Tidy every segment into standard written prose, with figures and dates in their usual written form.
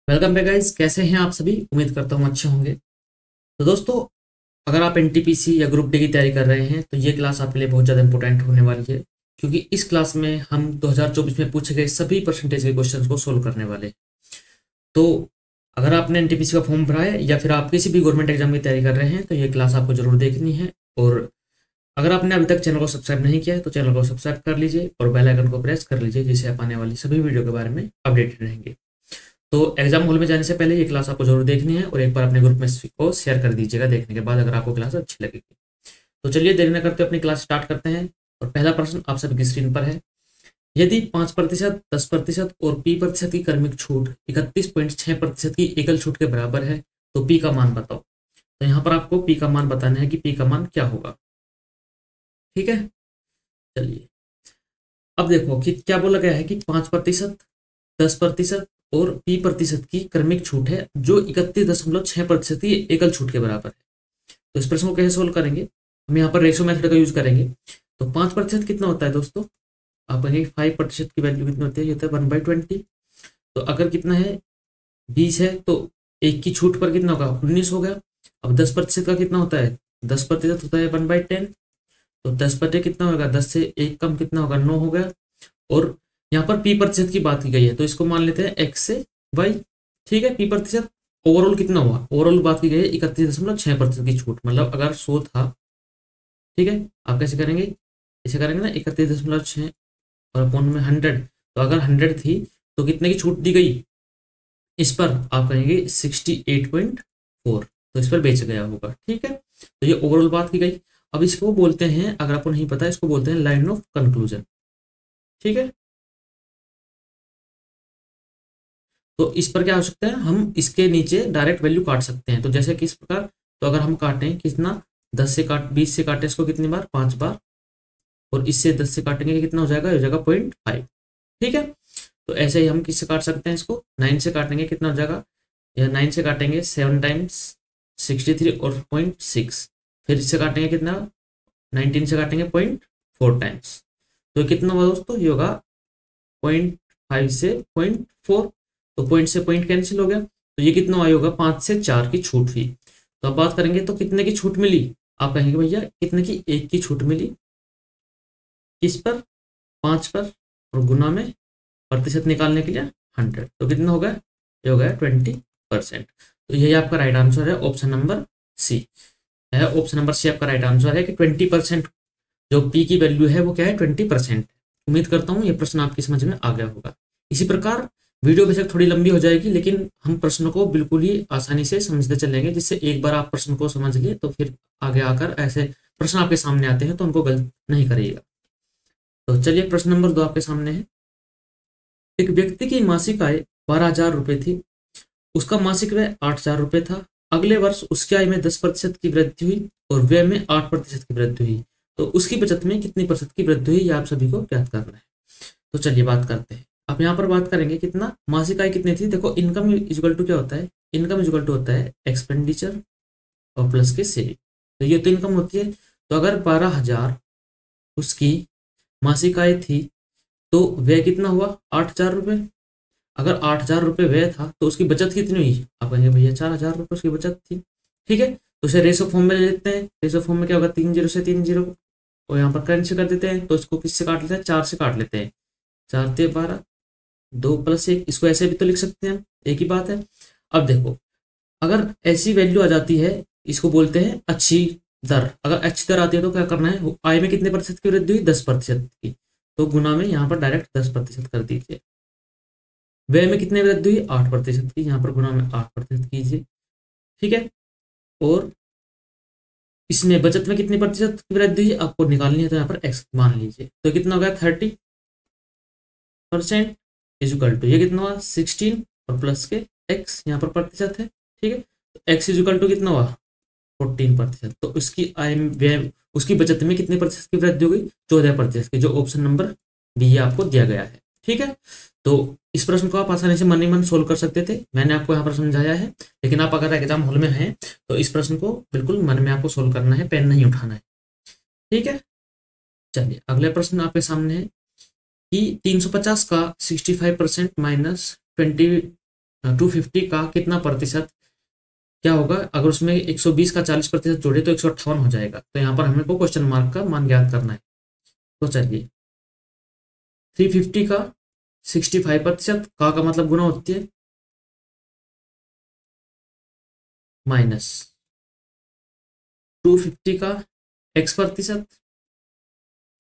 Welcome back guys, कैसे हैं आप सभी। उम्मीद करता हूँ अच्छे होंगे। तो दोस्तों, अगर आप एनटीपीसी या ग्रुप डी की तैयारी कर रहे हैं तो ये क्लास आपके लिए बहुत ज़्यादा इंपॉर्टेंट होने वाली है, क्योंकि इस क्लास में हम 2024 में पूछे गए सभी परसेंटेज के क्वेश्चंस को सोल्व करने वाले हैं। तो अगर आपने एनटीपीसी का फॉर्म भरा है या फिर आप किसी भी गवर्नमेंट एग्जाम की तैयारी कर रहे हैं तो ये क्लास आपको जरूर देखनी है। और अगर आपने अभी तक चैनल को सब्सक्राइब नहीं किया है तो चैनल को सब्सक्राइब कर लीजिए और बेल आइकन को प्रेस कर लीजिए, जिससे आप आने वाली सभी वीडियो के बारे में अपडेटेड रहेंगे। तो एग्जाम हॉल में जाने से पहले ये क्लास आपको जरूर देखनी है और एक बार अपने ग्रुप में इसको शेयर कर दीजिएगा देखने के बाद, अगर आपको क्लास अच्छी लगेगी। तो चलिए देरी न करते अपनी क्लास स्टार्ट करते हैं। और पहला प्रश्न आप सबकी स्क्रीन पर है। यदि 5%, 10% और P% की क्रमिक छूट 31.6% की एकल छूट के बराबर है तो P का मान बताओ। तो यहाँ पर आपको P का मान बताना है कि P का मान क्या होगा। ठीक है, चलिए अब देखो कि क्या बोला गया है कि 5%, 10% और P% की क्रमिक छूट है जो 31.6% की एकल छूट के बराबर है। तो इस प्रश्न को कैसे सोल्व करेंगे, हम यहाँ पर रेशो मेथड का यूज करेंगे। तो 5% कितना होता है दोस्तों, आप कहेंगे 5% की वैल्यू कितनी होती है, ये होता है 1/20। तो अगर कितना है 20 है तो एक की छूट पर कितना होगा 19 हो गया। अब 10% का कितना होता है, 10% होता है 1/10। तो 10 कितना होगा, 10 से एक कम कितना होगा 9 हो गया। और यहाँ पर P% की बात की गई है तो इसको मान लेते हैं X से Y। ठीक है, P%। ओवरऑल कितना हुआ, ओवरऑल बात की गई है 31.6% की छूट, मतलब अगर 100 था, ठीक है, आप कैसे करेंगे, इसे करेंगे ना 31.6 और अपॉन में 100। तो अगर 100 थी तो कितने की छूट दी गई, इस पर आप कहेंगे 68.4। तो इस पर बेच गया होगा। ठीक है, तो ये ओवरऑल बात की गई। अब इसको बोलते हैं, अगर आपको नहीं पता इसको बोलते हैं लाइन ऑफ कंक्लूजन। ठीक है, तो इस पर क्या हो सकता है, हम इसके नीचे डायरेक्ट वैल्यू काट सकते हैं। तो जैसे किस प्रकार, तो अगर हम काटें कितना, 20 से काटे इसको कितनी बार, 5 बार। और इससे 10 से काटेंगे कितना हो जाएगा, हो जाएगा 0.5। ठीक है, तो ऐसे ही हम किससे काट सकते हैं इसको, 9 से काटेंगे कितना हो जाएगा, या 9 से काटेंगे 7 टाइम्स 63 और 0.6। फिर इससे काटेंगे कितना, 19 से काटेंगे 0.4 टाइम्स। तो कितना हुआ दोस्तों, ये होगा 0.5 से 0.4। तो पॉइंट से पॉइंट कैंसिल हो गया, तो ये कितना आया होगा, 5 से 4 की छूट हुई। तो अब बात करेंगे तो कितने की छूट मिली, आप कहेंगे भैया कितने की, एक की छूट मिली। किस पर, 5 पर, और गुना में प्रतिशत निकालने के लिए 100। तो कितना हो गया, ये हो गया 20%। तो यही आपका राइट आंसर है, ऑप्शन नंबर सी है। ऑप्शन नंबर सी आपका राइट आंसर है कि 20%, जो पी की वैल्यू है वो क्या है, 20%। उम्मीद करता हूँ ये प्रश्न आपकी समझ में आ गया होगा। इसी प्रकार वीडियो बेशक थोड़ी लंबी हो जाएगी, लेकिन हम प्रश्न को बिल्कुल ही आसानी से समझते चलेंगे, जिससे एक बार आप प्रश्न को समझ लिए तो फिर आगे आकर ऐसे प्रश्न आपके सामने आते हैं तो उनको गलत नहीं करिएगा। तो चलिए प्रश्न नंबर 2 आपके सामने है। एक व्यक्ति की मासिक आय 12,000 रुपये थी, उसका मासिक व्यय 8,000 रुपये था। अगले वर्ष उसकी आय में 10% की वृद्धि हुई और व्यय में 8% की वृद्धि हुई, तो उसकी बचत में कितनी प्रतिशत की वृद्धि हुई, यह आप सभी को ज्ञात करना है। तो चलिए बात करते हैं। अब यहाँ पर बात करेंगे कितना, मासिक आय कितनी थी। देखो इनकम इक्वल टू क्या होता है, इनकम इक्वल टू होता है एक्सपेंडिचर और प्लस के सेविंग। तो ये तो इनकम होती है। तो अगर 12,000 उसकी मासिक आय थी तो व्यय कितना हुआ, 8,000 रुपये। अगर 8,000 रुपये व्यय था तो उसकी बचत कितनी हुई, आप कहेंगे भैया 4,000 रुपये उसकी बचत थी। ठीक है, तो इसे रेशो फॉर्म में ले लेते हैं। रेशो फॉर्म में क्या होगा, 3 0 से 3 0, और यहाँ पर कैंसिल कर देते हैं। तो इसको किससे काट लेते हैं, 4 से काट लेते हैं। 4 ते 12, 2 + 1, इसको ऐसे भी तो लिख सकते हैं, एक ही बात है। अब देखो, अगर ऐसी वैल्यू आ जाती है, इसको बोलते हैं अच्छी दर। अगर अच्छी दर आती है तो क्या करना है, आय में कितने प्रतिशत की वृद्धि हुई, 10% की। तो गुना में यहाँ पर डायरेक्ट 10% कर दीजिए। व्यय में कितने वृद्धि हुई, 8% की, यहाँ पर गुना में 8% कीजिए। ठीक है, और इसमें बचत में कितनी प्रतिशत की वृद्धि हुई आपको निकालनी है, तो यहाँ पर एक्स मान लीजिए। तो कितना हो गया, 30% इजिकल टू, ये कितना हुआ 16 और प्लस के एक्स, यहाँ पर प्रतिशत है। ठीक है, तो एक्स इजिकल टू कितना हुआ 14%। तो उसकी आय व्यय, उसकी बचत में कितने प्रतिशत की वृद्धि हो गई, 14% की, जो ऑप्शन नंबर बी आपको दिया गया है। ठीक है, तो इस प्रश्न को आप आसानी से मन ही मन सोल्व कर सकते थे, मैंने आपको यहाँ पर समझाया है। लेकिन आप अगर एग्जाम हॉल में हैं तो इस प्रश्न को बिल्कुल मन में आपको सोल्व करना है, पेन नहीं उठाना है। ठीक है, चलिए अगला प्रश्न आपके सामने है कि 350 का 65% माइनस 20 250 का कितना प्रतिशत क्या होगा, अगर उसमें 120 का 40% जोड़े तो 158 हो जाएगा। तो यहाँ पर हमें को क्वेश्चन मार्क का मान ज्ञात करना है। तो चलिए 350 का 65% का मतलब गुना होती है माइनस 250 का x%।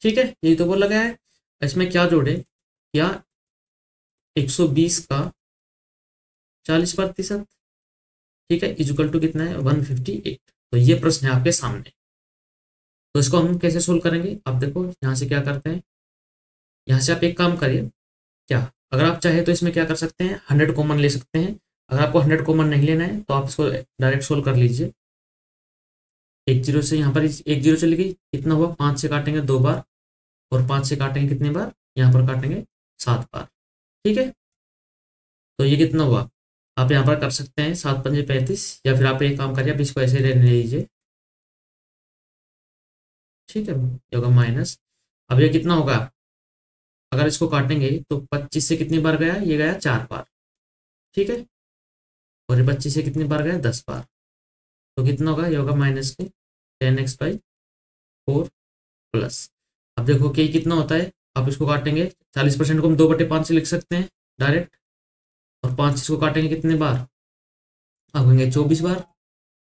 ठीक है, यही तो बोला गया है। इसमें क्या जोड़े, क्या 120 का 40%, ठीक है, इक्वल टू कितना है 158। तो ये प्रश्न है आपके सामने। तो इसको हम कैसे सोल्व करेंगे, आप देखो यहाँ से क्या करते हैं, यहाँ से आप एक काम करिए, क्या अगर आप चाहे तो इसमें क्या कर सकते हैं 100 कॉमन ले सकते हैं। अगर आपको 100 कॉमन नहीं लेना है तो आप इसको डायरेक्ट सोल्व कर लीजिए। 10 से यहाँ पर 10 चली गई, कितना हुआ 5 से काटेंगे 2 बार, और 5 से काटेंगे कितनी बार, यहाँ पर काटेंगे 7 बार। ठीक है, तो ये कितना हुआ, आप यहाँ पर कर सकते हैं 7 पंजे 35, या फिर आप एक काम करिए, आप इसको ऐसे रहने लीजिए। ठीक है, ये होगा माइनस, अब ये कितना होगा, अगर इसको काटेंगे तो 25 से कितनी बार गया, ये गया 4 बार। ठीक है, और ये 25 से कितनी बार गया 10 बार। तो कितना होगा, ये होगा माइनस के 10x/4 प्लस, अब देखो कि कितना होता है, आप इसको काटेंगे 40% को हम 2/5 से लिख सकते हैं डायरेक्ट, और 5 इसको काटेंगे कितने बार, अब होंगे 24 बार,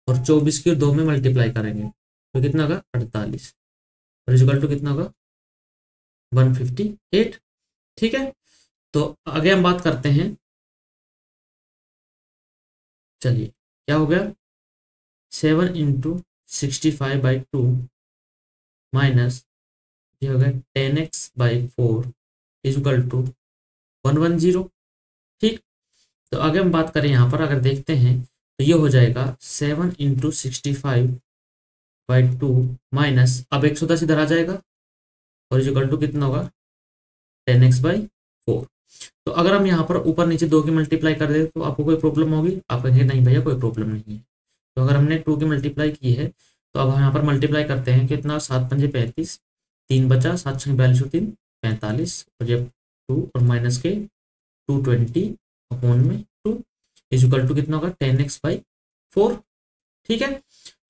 और 24 की 2 में मल्टीप्लाई करेंगे तो कितना होगा 48, और इक्वल टू कितना होगा 158। ठीक है, तो आगे हम बात करते हैं। चलिए क्या हो गया, 7 × 65/2 माइनस ये हो गया 10x/4 इक्वल टू 110। ठीक, तो आगे हम बात करें, यहाँ पर अगर देखते हैं तो ये हो जाएगा 7 × 65/2 माइनस, अब 110 इधर आ जाएगा, और इक्वल टू कितना होगा 10x/4। तो अगर हम यहाँ पर ऊपर नीचे 2 की मल्टीप्लाई कर दे तो आपको कोई प्रॉब्लम होगी, आप कहेंगे नहीं भैया कोई प्रॉब्लम नहीं है। तो अगर हमने 2 की मल्टीप्लाई की है तो अब हम यहाँ पर मल्टीप्लाई करते हैं, कितना 7 पंजे 35, 3 बचा, 7 6 42 3 45, और ये 2 और माइनस के 220 अपॉन में 2 इक्वल टू कितना होगा 10x/4। ठीक है,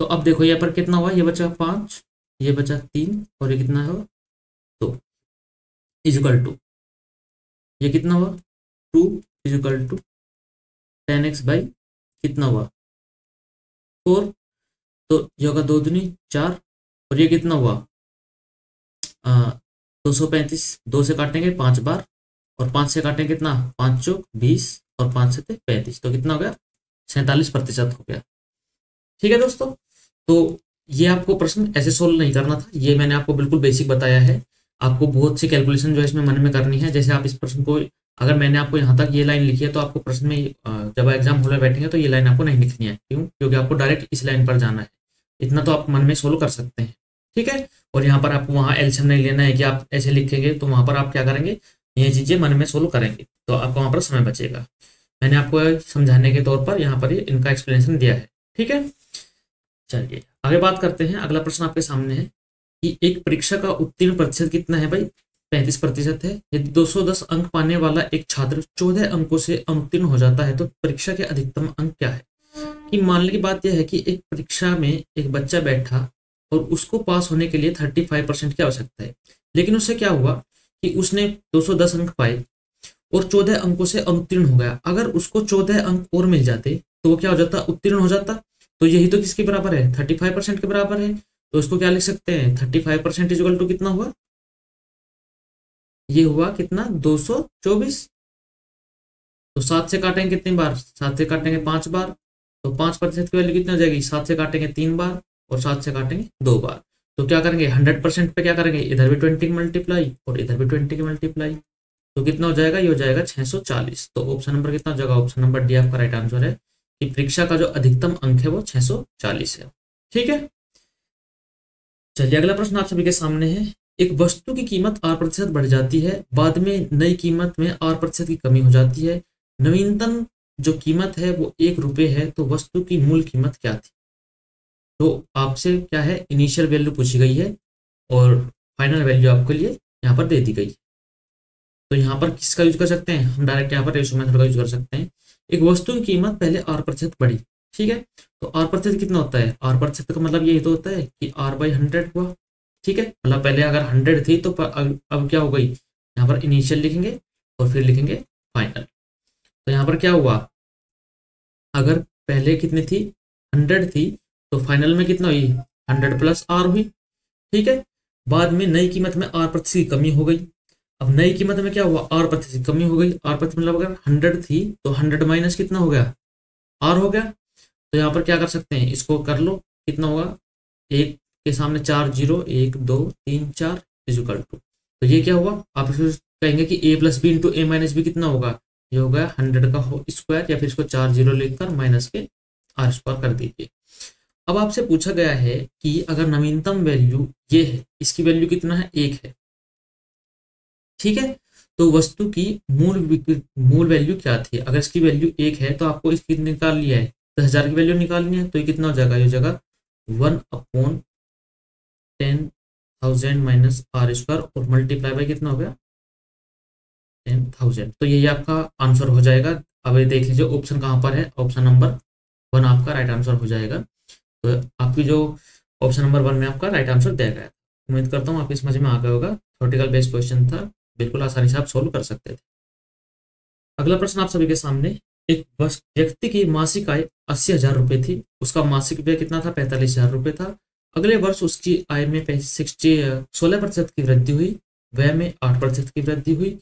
तो अब देखो यहाँ पर कितना हुआ, ये बचा 5, ये बचा 3, और ये कितना है 2 इक्वल टू ये कितना हुआ 2 इक्वल टू 10x/ कितना हुआ 4, तो ये होगा 2 दूनी 4, और ये कितना हुआ 235, 2 से काटेंगे 5 बार, और 5 से काटेंगे कितना 5 चौक 20, और 5 से 35, तो कितना हो गया 47% हो गया। ठीक है दोस्तों, तो ये आपको प्रश्न ऐसे सोल्व नहीं करना था, ये मैंने आपको बिल्कुल बेसिक बताया है। आपको बहुत सी कैलकुलेशन जो है इसमें मन में करनी है। जैसे आप इस प्रश्न को, अगर मैंने आपको यहाँ तक ये लाइन लिखी है तो आपको प्रश्न में जब एग्जाम हॉल में बैठेंगे तो ये लाइन आपको नहीं लिखनी है। क्यों, क्योंकि आपको डायरेक्ट इस लाइन पर जाना है। इतना तो आप मन में सोल्व कर सकते हैं। ठीक है, और यहाँ पर आपको वहाँ एलसीएम नहीं लेना है कि आप ऐसे लिखेंगे, तो वहाँ पर आप क्या करेंगे, ये चीजें मन में सोल्व करेंगे तो आपको वहाँ पर समय बचेगा। मैंने आपको समझाने के तौर पर यहाँ पर इनका एक्सप्लेनेशन दिया है। ठीक है, चलिए आगे बात करते हैं। अगला प्रश्न आपके सामने है कि एक परीक्षा का उत्तीर्ण प्रतिशत कितना है भाई, 35% है। यदि 210 अंक पाने वाला एक छात्र 14 अंकों से अनुत्तीर्ण हो जाता है तो परीक्षा के अधिकतम अंक क्या है। कि मानने की बात यह है कि एक परीक्षा में एक बच्चा बैठा और उसको पास होने के लिए 35% की आवश्यकता है, लेकिन उससे क्या हुआ कि उसने 210 अंक पाए और 14 अंकों से अनुत्तीर्ण हो गया। अगर उसको 14 अंक और मिल जाते तो वो क्या हो जाता, उत्तीर्ण हो जाता। तो यही तो किसके बराबर है, 35% के बराबर है। तो इसको क्या लिख सकते हैं, 35% इक्वल टू कितना हुआ, ये हुआ कितना 224। तो 7 से काटेंगे कितनी बार, 7 से काटेंगे 5 बार, तो 5% की वैल्यू कितनी हो जाएगी, 7 से काटेंगे 3 बार और 7 से काटेंगे 2 बार। तो क्या करेंगे 100% पे क्या करेंगे, इधर भी 20 की मल्टीप्लाई और इधर भी 20 की मल्टीप्लाई, तो कितना हो जाएगा, ये हो जाएगा 640। तो ऑप्शन नंबर कितना हो जाएगा, ऑप्शन नंबर डी आपका राइट आंसर है कि परीक्षा का जो अधिकतम अंक है वो 640 है। ठीक है, चलिए अगला प्रश्न आप सभी के सामने है। एक वस्तु की कीमत 8% बढ़ जाती है, बाद में नई कीमत में 8% की कमी हो जाती है। नवीनतम जो कीमत है वो 1 रुपये है, तो वस्तु की मूल कीमत क्या थी। तो आपसे क्या है, इनिशियल वैल्यू पूछी गई है और फाइनल वैल्यू आपके लिए यहाँ पर दे दी गई है। तो यहाँ पर किसका यूज कर सकते हैं हम, डायरेक्ट यहाँ पर रेशियो मेथड का यूज कर सकते हैं। एक वस्तु की कीमत पहले आर प्रतिशत बढ़ी, ठीक है। तो आर प्रतिशत कितना होता है, आर प्रतिशत का मतलब यही तो होता है कि आर बाई 100 हुआ, ठीक है। मतलब पहले अगर 100 थी तो अब क्या हो गई, यहाँ पर इनिशियल लिखेंगे और फिर लिखेंगे फाइनल। तो यहाँ पर क्या हुआ, अगर पहले कितनी थी 100 थी, तो फाइनल में कितना हुई 100 प्लस आर हुई, ठीक है। बाद में नई कीमत में आर प्रतिशत की कमी हो गई। अब नई कीमत में क्या हुआ, आर प्रतिशत की कमी हो गई। आर प्रतिशत मतलब अगर 100 थी तो 100 माइनस कितना हो गया, आर हो गया। तो यहाँ पर क्या कर सकते हैं, इसको कर लो, कितना होगा, एक के सामने 4 जीरो, 1 2 3 4 इजिकल टू, तो ये क्या हुआ, आप इसको कहेंगे कि ए प्लस बी इंटू ए माइनस बी कितना होगा, ये होगा 100 का स्क्वायर, या फिर इसको 4 जीरो लिखकर माइनस के आर स्क्वायर कर दीजिए। अब आपसे पूछा गया है कि अगर नवीनतम वैल्यू ये है, इसकी वैल्यू कितना है, 1 है, ठीक है। तो वस्तु की मूल वैल्यू क्या थी, अगर इसकी वैल्यू 1 है तो आपको इसकी निकाल लिया है, 10,000 की वैल्यू निकालनी है। तो ये कितना हो जाएगा, ये जगह 1/10,000 माइनस आर स्क्वायर और मल्टीप्लाई बाई कितना हो गया 10,000। तो यही आपका आंसर हो जाएगा। अब ये देख लीजिए ऑप्शन कहाँ पर है, ऑप्शन नंबर 1 आपका राइट आंसर हो जाएगा। तो आपकी जो ऑप्शन नंबर 1 में आपका राइट आंसर दिया गया है। उम्मीद करता हूँ आपकी समझ में आ गया होगा। थ्योरेटिकल बेस्ड क्वेश्चन था, बिल्कुल आसानी से आप सोल्व कर सकते थे। अगला प्रश्न आप सभी के सामने, एक व्यक्ति की मासिक आय 80,000 रुपये थी, उसका मासिक व्यय कितना था, 45,000 रुपये था। अगले वर्ष उसकी आय में 16% की वृद्धि हुई, व्यय में 8% की वृद्धि हुई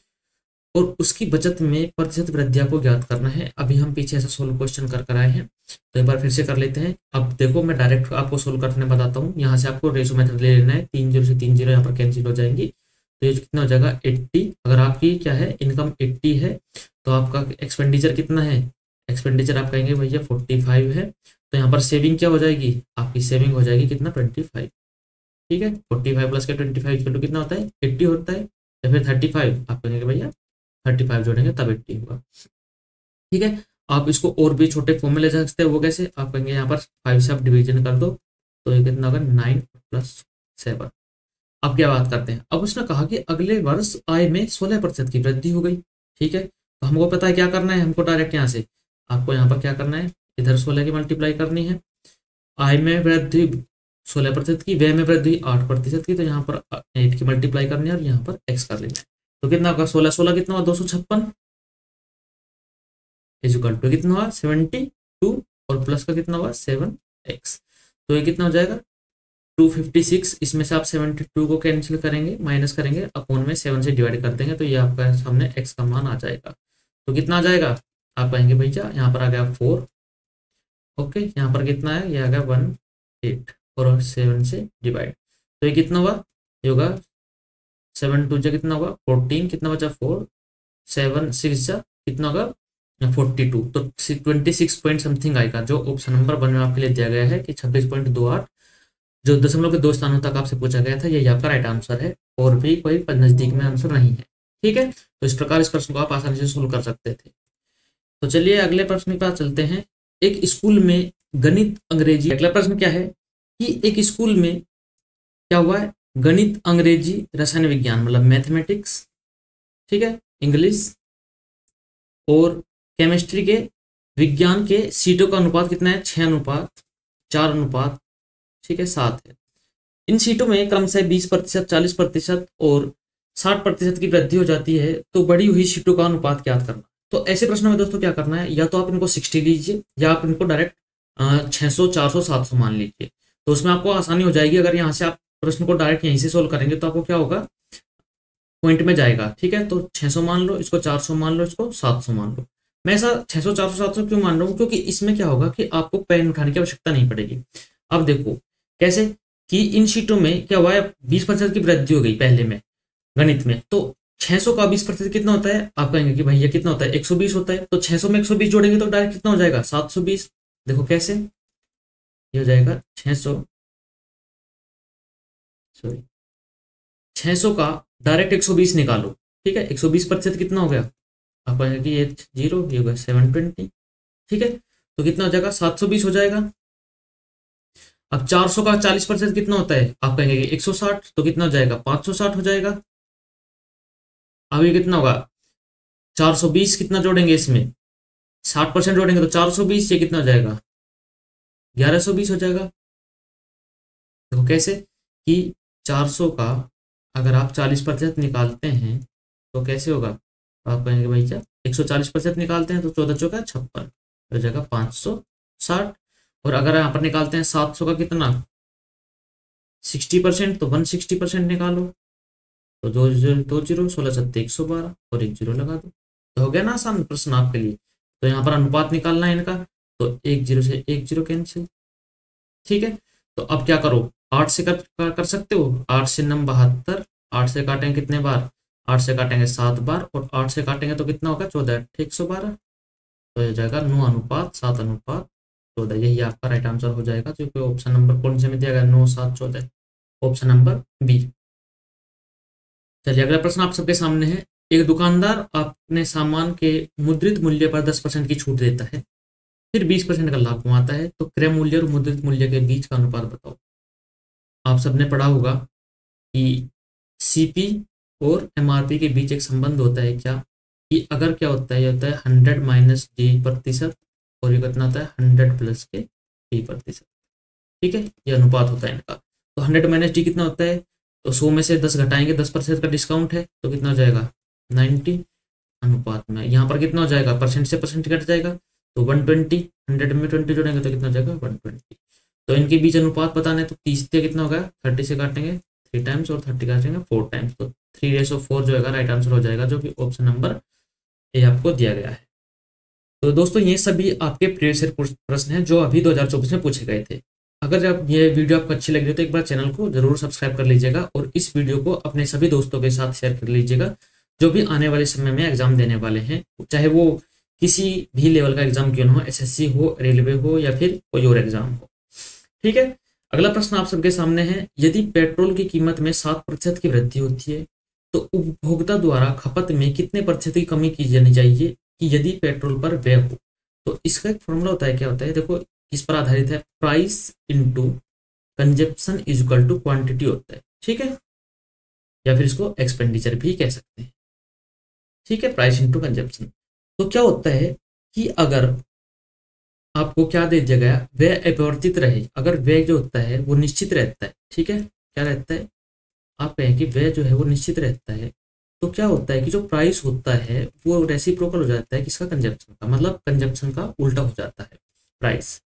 और उसकी बचत में प्रतिशत वृद्धि को ज्ञात करना है। अभी हम पीछे ऐसा सोल्व क्वेश्चन कर आए हैं, तो एक बार फिर से कर लेते हैं। अब देखो मैं डायरेक्ट आपको सोल्व करने बताता हूँ। यहाँ से आपको रेशो मेथड ले लेना है, 3 जीरो से 3 जीरो यहाँ पर कैंसिल हो जाएंगी, तो ये कितना हो जाएगा 80। अगर आपकी क्या है इनकम 80 है तो आपका एक्सपेंडिचर कितना है, एक्सपेंडिचर आप कहेंगे भैया 45 है। तो यहाँ पर सेविंग क्या हो जाएगी, आपकी सेविंग हो जाएगी कितना 25, ठीक है। 45 प्लस के 25 इक्वल टू कितना होता है 80 होता है, या फिर 35 आप कहेंगे भैया 35 जोड़ेंगे तब 80 होगा, ठीक है। आप इसको और भी छोटे फॉर्म में ले जा सकते हैं, वो कैसे, आप कहेंगे यहाँ पर 5 से आप डिवीजन कर दो तो ये कितना होगा 9 प्लस 7। अब क्या बात करते हैं, अब उसने कहा कि अगले वर्ष आय में 16% की वृद्धि हो गई, ठीक है। तो हमको पता है क्या करना है, हमको डायरेक्ट यहाँ से आपको यहाँ पर क्या करना है, इधर 16 की मल्टीप्लाई करनी है। आय में वृद्धि 16% की, व्यय में वृद्धि 8% की, तो यहाँ पर 8 की मल्टीप्लाई करनी है और यहाँ पर x कर लेना है। तो कितना होगा 16 16 कितना हुआ 256 इक्वल टू कितना हुआ 72 और प्लस का कितना हुआ 7x। तो ये कितना हो जाएगा 256। इसमें से आप 72 को कैंसिल करेंगे, माइनस करेंगे, अपॉन में 7 से डिवाइड कर देंगे, तो ये आपका सामने x का मान आ जाएगा। तो कितना आ जाएगा, आप कहेंगे भैया यहाँ पर आ गया 4, ओके। यहाँ पर कितना है, ये आ गया 18 और 7 से डिवाइड, तो ये कितना हुआ, ये होगा 7 2 जा कितना होगा 14, कितना बचा 4, 7 6 जा कितना होगा 42। तो 26 पॉइंट समथिंग आएगा, जो ऑप्शन नंबर 1 में आपके लिए दिया गया है कि 26.28, जो दशमलव के 2 स्थानों तक आपसे पूछा गया था, यही आपका राइट आंसर है, और भी कोई नजदीक में आंसर नहीं है, ठीक है। तो इस प्रकार इस प्रश्न को आप आसानी से सोल्व कर सकते थे। तो चलिए अगले प्रश्न के पास चलते हैं। एक स्कूल में गणित अंग्रेजी, अगला प्रश्न क्या है कि एक स्कूल में क्या हुआ है, गणित अंग्रेजी रसायन विज्ञान मतलब मैथमेटिक्स, ठीक है, इंग्लिश और केमिस्ट्री के विज्ञान के सीटों का अनुपात कितना है 6:4, ठीक है 7 है। इन सीटों में क्रमशः 20%, 40% और 60% की वृद्धि हो जाती है, तो बढ़ी हुई सीटों का अनुपात ज्ञात करना। तो ऐसे प्रश्नों में दोस्तों क्या करना है, या तो आप इनको 60 लीजिए या आप इनको डायरेक्ट 600, 400, 700 मान लीजिए, तो उसमें आपको आसानी हो जाएगी। अगर यहाँ से आप प्रश्न को डायरेक्ट यहीं से सोल्व करेंगे तो आपको क्या होगा पॉइंट में जाएगा, ठीक है। तो 600 मान लो, इसको 400 मान लो, इसको 700 मान लो। मैं ऐसा 600, 400, 700 क्यों मान रहा हूँ, क्योंकि इसमें क्या होगा कि आपको पेन उठाने की आवश्यकता नहीं पड़ेगी। अब देखो कैसे कि इन शीटों में क्या हुआ है 20% की वृद्धि हो गई पहले में गणित में, तो 600 का 20% कितना होता है, आप कहेंगे कि भैया कितना होता है 120 होता है। तो 600 में 120 जोड़ेंगे तो डायरेक्ट कितना हो जाएगा 720। देखो कैसे, ये हो जाएगा 600 का डायरेक्ट 120 निकालो, ठीक है। 120% कितना हो गया, आप कहेंगे कि ये 0, ये होगा 720, ठीक है। तो कितना हो जाएगा 720 हो जाएगा। अब 400 का 40% कितना होता है, आप कहेंगे कि 160, तो कितना हो जाएगा 560 हो जाएगा। अब ये कितना होगा 420 कितना जोड़ेंगे इसमें 60% जोड़ेंगे तो 420, ये कितना हो जाएगा 1120 हो जाएगा। देखो कैसे कि 400 का अगर आप 40% निकालते हैं तो कैसे होगा, तो आप कहेंगे भाई क्या 140% निकालते हैं तो 14 चौका 56 हो जाएगा 560। और अगर यहाँ पर निकालते हैं 700 का कितना 60% तो 160% निकालो, तो 2 जीरो 16 सत्ते 112 और 1 जीरो लगा दो, तो हो गया ना आसान प्रश्न आपके लिए। तो यहाँ पर अनुपात निकालना है इनका, तो 1 जीरो से 1 जीरो कैंसिल। ठीक है, तो अब क्या करो, 8 से कर सकते हो, 8 से नम 72, 8 से काटेंगे कितने बार, 8 से काटेंगे 7 बार, और 8 से काटेंगे तो कितना होगा 14 112, तो हो जाएगा 9:7:14, यही आपका राइट आंसर हो जाएगा, जो कि ऑप्शन नंबर कौन से में दिया गया 9:7:14, ऑप्शन नंबर बी। चलिए अगला प्रश्न आप सबके सामने है। एक दुकानदार अपने सामान के मुद्रित मूल्य पर 10% की छूट देता है, फिर 20% का लाभ कमाता है, तो क्रय मूल्य और मुद्रित मूल्य के बीच का अनुपात बताओ। आप सबने पढ़ा होगा कि सीपी और एमआरपी के बीच एक संबंध होता है क्या, कि अगर क्या होता है, ये होता है 100 माइनस डी प्रतिशत, और ये कितना होता है 100 प्लस के डी प्रतिशत। ठीक है, ये अनुपात होता है इनका। तो 100 माइनस डी कितना होता है, तो 100 में से 10 घटाएंगे, 10% का डिस्काउंट है तो कितना हो जाएगा 90, अनुपात में यहाँ पर कितना हो जाएगा, परसेंट से परसेंट कट जाएगा तो 120, 100 में 20 जोड़ेंगे तो कितना हो जाएगा 120। तो इनके बीच अनुपात बताना है, तो 30 से कितना होगा 30 से काटेंगे 3 टाइम्स और 30 काटेंगे 4 टाइम्स, तो 3:4 जो है राइट आंसर हो जाएगा, जो कि ऑप्शन नंबर ए आपको दिया गया है। तो दोस्तों ये सभी आपके प्रीवियस ईयर प्रश्न हैं जो अभी 2024 में पूछे गए थे। अगर जब ये वीडियो आपको अच्छी लगी हो तो एक बार चैनल को जरूर सब्सक्राइब कर लीजिएगा, और इस वीडियो को अपने सभी दोस्तों के साथ शेयर कर लीजिएगा जो भी आने वाले समय में एग्जाम देने वाले हैं, चाहे वो किसी भी लेवल का एग्जाम क्यों ना हो, एसएससी हो, रेलवे हो, या फिर कोई और एग्जाम हो। ठीक है, अगला प्रश्न आप सबके सामने है। यदि पेट्रोल की कीमत में 7% की वृद्धि होती है तो उपभोक्ता द्वारा खपत में कितने प्रतिशत की कमी की जानी चाहिए कि यदि पेट्रोल पर व्यय हो। तो इसका एक फॉर्मूला होता है, क्या होता है देखो, किस पर आधारित है, price into consumption is equal to quantity होता है। ठीक है, या फिर इसको एक्सपेंडिचर भी कह सकते हैं। ठीक है, प्राइस इनटू कंजप्शन। तो क्या होता है कि अगर आपको क्या दे दिया गया, व्यय अपरिवर्तित रहे, अगर व्यय जो होता है वो निश्चित रहता है, ठीक है, क्या रहता है, आप कहें कि व्यय जो है वो निश्चित रहता है, तो क्या होता है कि जो प्राइस होता है वो रेसिप्रोकल हो जाता है किसका, कंजप्शन का, मतलब कंजप्शन का उल्टा हो जाता है प्राइस।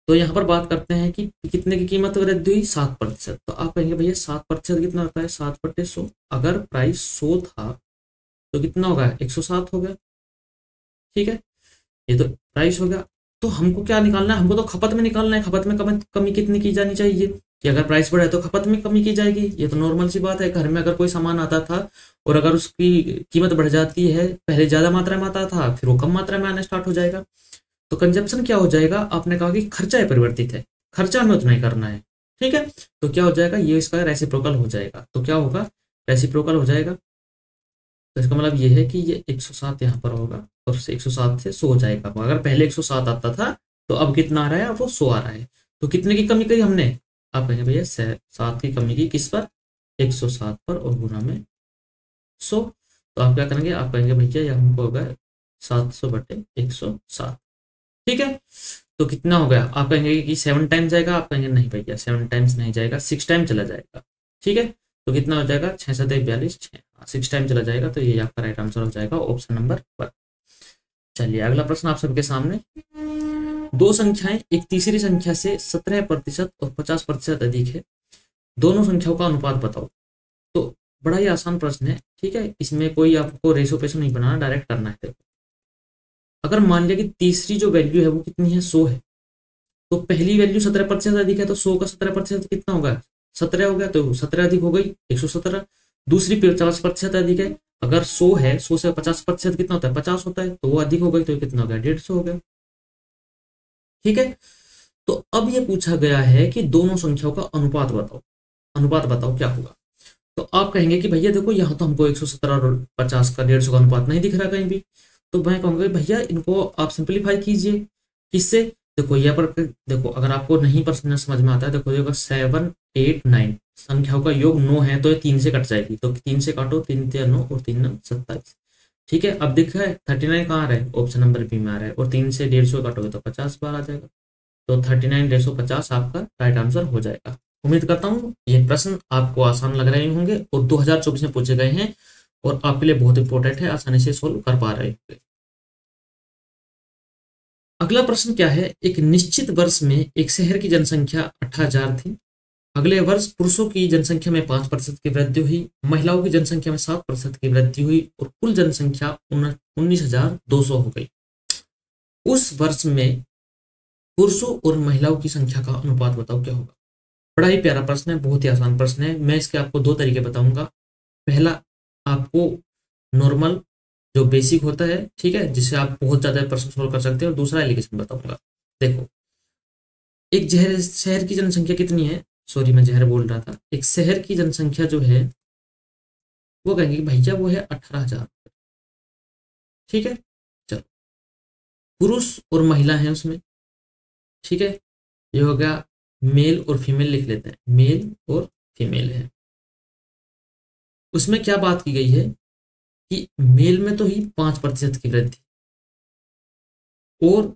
तो यहाँ पर बात करते हैं कि कितने की कीमत वृद्धि हुई 7%, तो आप कहेंगे भैया 7% कितना होता है 7/100, अगर प्राइस 100 था तो कितना होगा 107 हो गया। ठीक है, ये तो प्राइस हो गया। तो हमको क्या निकालना है, हमको तो खपत में निकालना है, खपत में कमी कितनी की जानी चाहिए, कि अगर प्राइस बढ़े तो खपत में कमी की जाएगी, ये तो नॉर्मल सी बात है। घर में अगर कोई सामान आता था और अगर उसकी कीमत बढ़ जाती है, पहले ज्यादा मात्रा में आता था फिर वो कम मात्रा में आना स्टार्ट हो जाएगा, तो कंजप्शन क्या हो जाएगा, आपने कहा कि खर्चा परिवर्तित है, खर्चा हमें उतना ही करना है। ठीक है, तो क्या हो जाएगा, ये इसका रेसिप्रोकल हो जाएगा, तो क्या होगा रेसिप्रोकल हो जाएगा, तो इसका मतलब ये है कि ये 107 यहाँ पर होगा और 107 से 100 हो जाएगा। अगर पहले 107 आता था तो अब कितना आ रहा है, वो 100 आ रहा है, तो कितने की कमी करी हमने, आप कहेंगे भैया 7 की कमी की, किस पर 107 पर, और गुना में 100। तो आप क्या करेंगे, आप कहेंगे भैया यह हमको होगा 700/107। ठीक है, तो कितना हो गया, आप कहेंगे कि 7 टाइम्स जाएगा, आप कहेंगे नहीं भैया 7 टाइम्स नहीं जाएगा, 6 टाइम चला जाएगा। ठीक है, तो कितना हो जाएगा 6×7=42, 6 टाइम चला जाएगा, तो ये आपका राइट आंसर हो जाएगा ऑप्शन नंबर 1। चलिए अगला प्रश्न आप सबके सामने, दो संख्याएं एक तीसरी संख्या से 17% और 50% अधिक है, दोनों संख्याओं का अनुपात बताओ। तो बड़ा ही आसान प्रश्न है। ठीक है, इसमें कोई आपको रेशो पेशो नहीं बनाना, डायरेक्ट करना है। देखो अगर मान लिया कि तीसरी जो वैल्यू है वो कितनी है 100 है, तो पहली वैल्यू 17% अधिक है, तो 100 का 17% कितना होगा 17 हो गया, तो 17 अधिक हो गई 117। दूसरी 50% अधिक है, अगर 100 है 100 से 50% कितना होता है 50 होता है, तो वो अधिक हो गई, तो कितना हो गया 150 हो गया। ठीक है, तो अब ये पूछा गया है कि दोनों संख्याओं का अनुपात बताओ, अनुपात बताओ क्या होगा। तो आप कहेंगे कि भैया देखो यहाँ तो हमको 117 और 50 का 150 का अनुपात नहीं दिख रहा कहीं भी, तो मैं कहूँगा भैया इनको आप सिंप्लीफाई कीजिए। किससे, देखो यहाँ पर देखो, अगर आपको नहीं प्रश्न समझ में आता है, देखो देखो 7 8 9 संख्याओं का योग 9 है, तो ये 3 से कट जाएगी, तो 3 से काटो, 3 3 9 और 3 9 27। ठीक है, अब दिख रहा है 39 कहाँ आ रहा है, ऑप्शन नंबर बी में आ रहा है, और 3 से 150 काटोगे तो 50 बार आ जाएगा। तो 39/50 आपका राइट आंसर हो जाएगा। उम्मीद करता हूँ ये प्रश्न आपको आसान लग रहे होंगे और 2024 में पूछे गए हैं और आपके लिए बहुत इंपॉर्टेंट है, आसानी से सोल्व कर पा रहे होंगे। अगला प्रश्न क्या है, एक निश्चित वर्ष में एक शहर की जनसंख्या 18,000 थी। अगले वर्ष पुरुषों की जनसंख्या में 5% की वृद्धि हुई, महिलाओं की जनसंख्या में 7% की वृद्धि हुई और कुल जनसंख्या 19,200 हो गई। उस वर्ष में पुरुषों और महिलाओं की संख्या का अनुपात बताओ क्या होगा। बड़ा ही प्यारा प्रश्न है, बहुत ही आसान प्रश्न है। मैं इसके आपको दो तरीके बताऊंगा। पहला, आपको नॉर्मल जो बेसिक होता है, ठीक है, जिससे आप बहुत ज्यादा प्रश्न सोल्व कर सकते हैं, और दूसरा एलिगेशन बताऊंगा। देखो, एक शहर की जनसंख्या कितनी है, सॉरी मैं जहर बोल रहा था, एक शहर की जनसंख्या जो है वो कहेंगे कि भैया वो है 18,000। ठीक है, चलो, पुरुष और महिला है उसमें, ठीक है, ये हो गया मेल और फीमेल, लिख लेते हैं मेल और फीमेल है। उसमें क्या बात की गई है कि मेल में तो ही 5% की वृद्धि और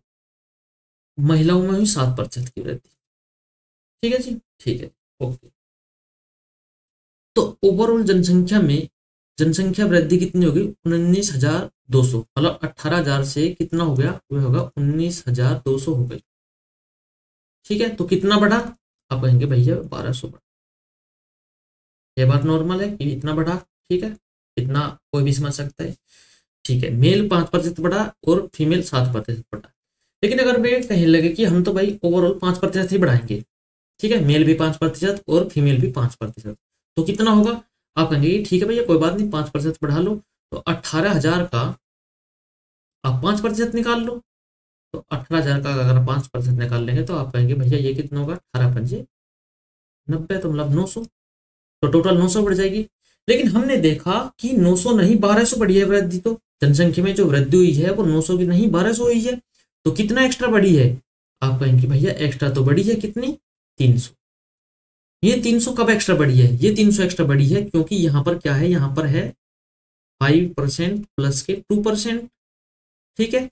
महिलाओं में हुई 7% की वृद्धि। ठीक है जी, ठीक है, ओके। तो ओवरऑल जनसंख्या में जनसंख्या वृद्धि कितनी होगी, 19,200, मतलब 18,000 से कितना हो गया, वह होगा 19,200 हो गई। ठीक है, तो कितना बढ़ा, आप कहेंगे भैया 1200 बढ़ा। ये बात नॉर्मल है कि इतना बढ़ा, ठीक है, इतना कोई भी समझ सकता है। ठीक है, मेल 5% बढ़ा और फीमेल 7% बढ़ा। लेकिन अगर मैं कहने लगे कि हम तो भाई ओवरऑल 5% ही बढ़ाएंगे, ठीक है, मेल भी 5% और फीमेल भी 5%, तो कितना होगा। आप कहेंगे कि ठीक है भैया कोई बात नहीं, 5% बढ़ा लो, तो 18,000 का आप 5% निकाल लो। तो 18,000 का अगर 5% निकाल लेंगे तो आप कहेंगे भैया ये कितना होगा, 18×5 = 90, तो मतलब 900, तो टोटल 900 बढ़ जाएगी। लेकिन हमने देखा कि 900 नहीं 1200 बढ़ी है वृद्धि, तो जनसंख्या में जो वृद्धि हुई है वो 900 की नहीं 1200 हुई है, तो कितना एक्स्ट्रा बढ़ी है। आप कहेंगे भैया एक्स्ट्रा तो बढ़ी है कितनी, 300। ये 300 कब एक्स्ट्रा बढ़ी है, ये 300 एक्स्ट्रा बढ़ी है क्योंकि यहाँ पर क्या है, यहाँ पर है 5% प्लस के 2%। ठीक है,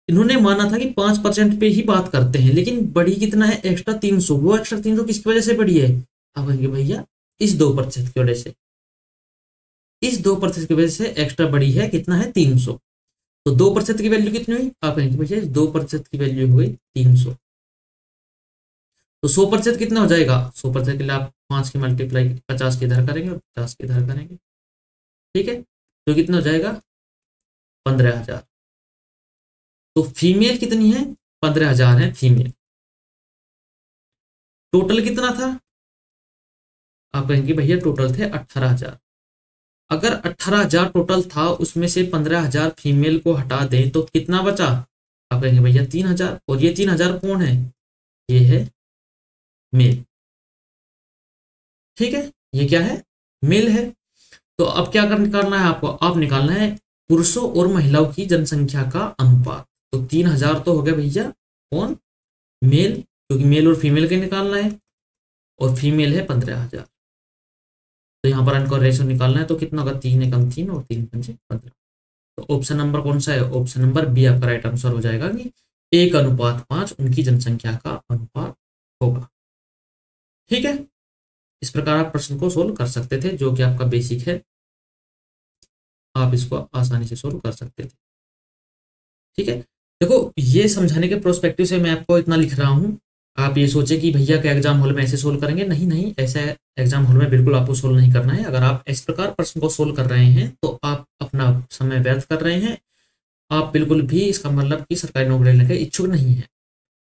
इन्होंने माना था कि 5% पे ही बात करते हैं, लेकिन बढ़ी कितना है एक्स्ट्रा 300। वो एक्स्ट्रा 300 किसकी वजह से बढ़ी है, आप कहेंगे भैया इस 2% की वजह से, इस 2% की वजह से एक्स्ट्रा बढ़ी है, कितना है 300। तो 2% की वैल्यू कितनी हुई, आप कहेंगे भैया 2% की वैल्यू हुई 300। तो 100% कितना हो जाएगा, 100% के लिए आप 5 की मल्टीप्लाई 50 की इधर करेंगे और 50 की इधर करेंगे। ठीक है, तो कितना हो जाएगा 15,000। तो फीमेल कितनी है, 15,000 है फीमेल। टोटल कितना था, आप कहेंगे भैया टोटल थे 18,000। अगर 18,000 टोटल था, उसमें से 15,000 फीमेल को हटा दें तो कितना बचा, आप कहेंगे भैया 3,000। और ये 3,000 कौन है, ये है मेल। ठीक है, ये क्या है, मेल है। तो अब क्या कर निकालना है आपको, आप निकालना है पुरुषों और महिलाओं की जनसंख्या का अनुपात। तो 3,000 तो हो गया भैया कौन, मेल, क्योंकि मेल और फीमेल के निकालना है, और फीमेल है 15,000। तो यहाँ पर इनको रेशो निकालना है, तो कितना होगा, 3 एकम 3 और 3 पंचे 15। तो ऑप्शन नंबर कौन सा है, ऑप्शन नंबर बी आपका राइट आंसर हो जाएगा कि 1:5 उनकी जनसंख्या का अनुपात होगा। ठीक है, इस प्रकार आप प्रश्न को सोल्व कर सकते थे, जो कि आपका बेसिक है, आप इसको आसानी से सोल्व कर सकते थे। ठीक है, देखो ये समझाने के प्रोस्पेक्टिव से मैं आपको इतना लिख रहा हूँ, आप ये सोचे कि भैया क्या एग्जाम हॉल में ऐसे सोल्व करेंगे, नहीं नहीं, ऐसा एग्जाम हॉल में बिल्कुल आपको सोल्व नहीं करना है। अगर आप इस प्रकार प्रश्न को सोल्व कर रहे हैं तो आप अपना समय व्यर्थ कर रहे हैं, आप बिल्कुल भी इसका मतलब कि सरकारी नौकरी लेने के इच्छुक नहीं है।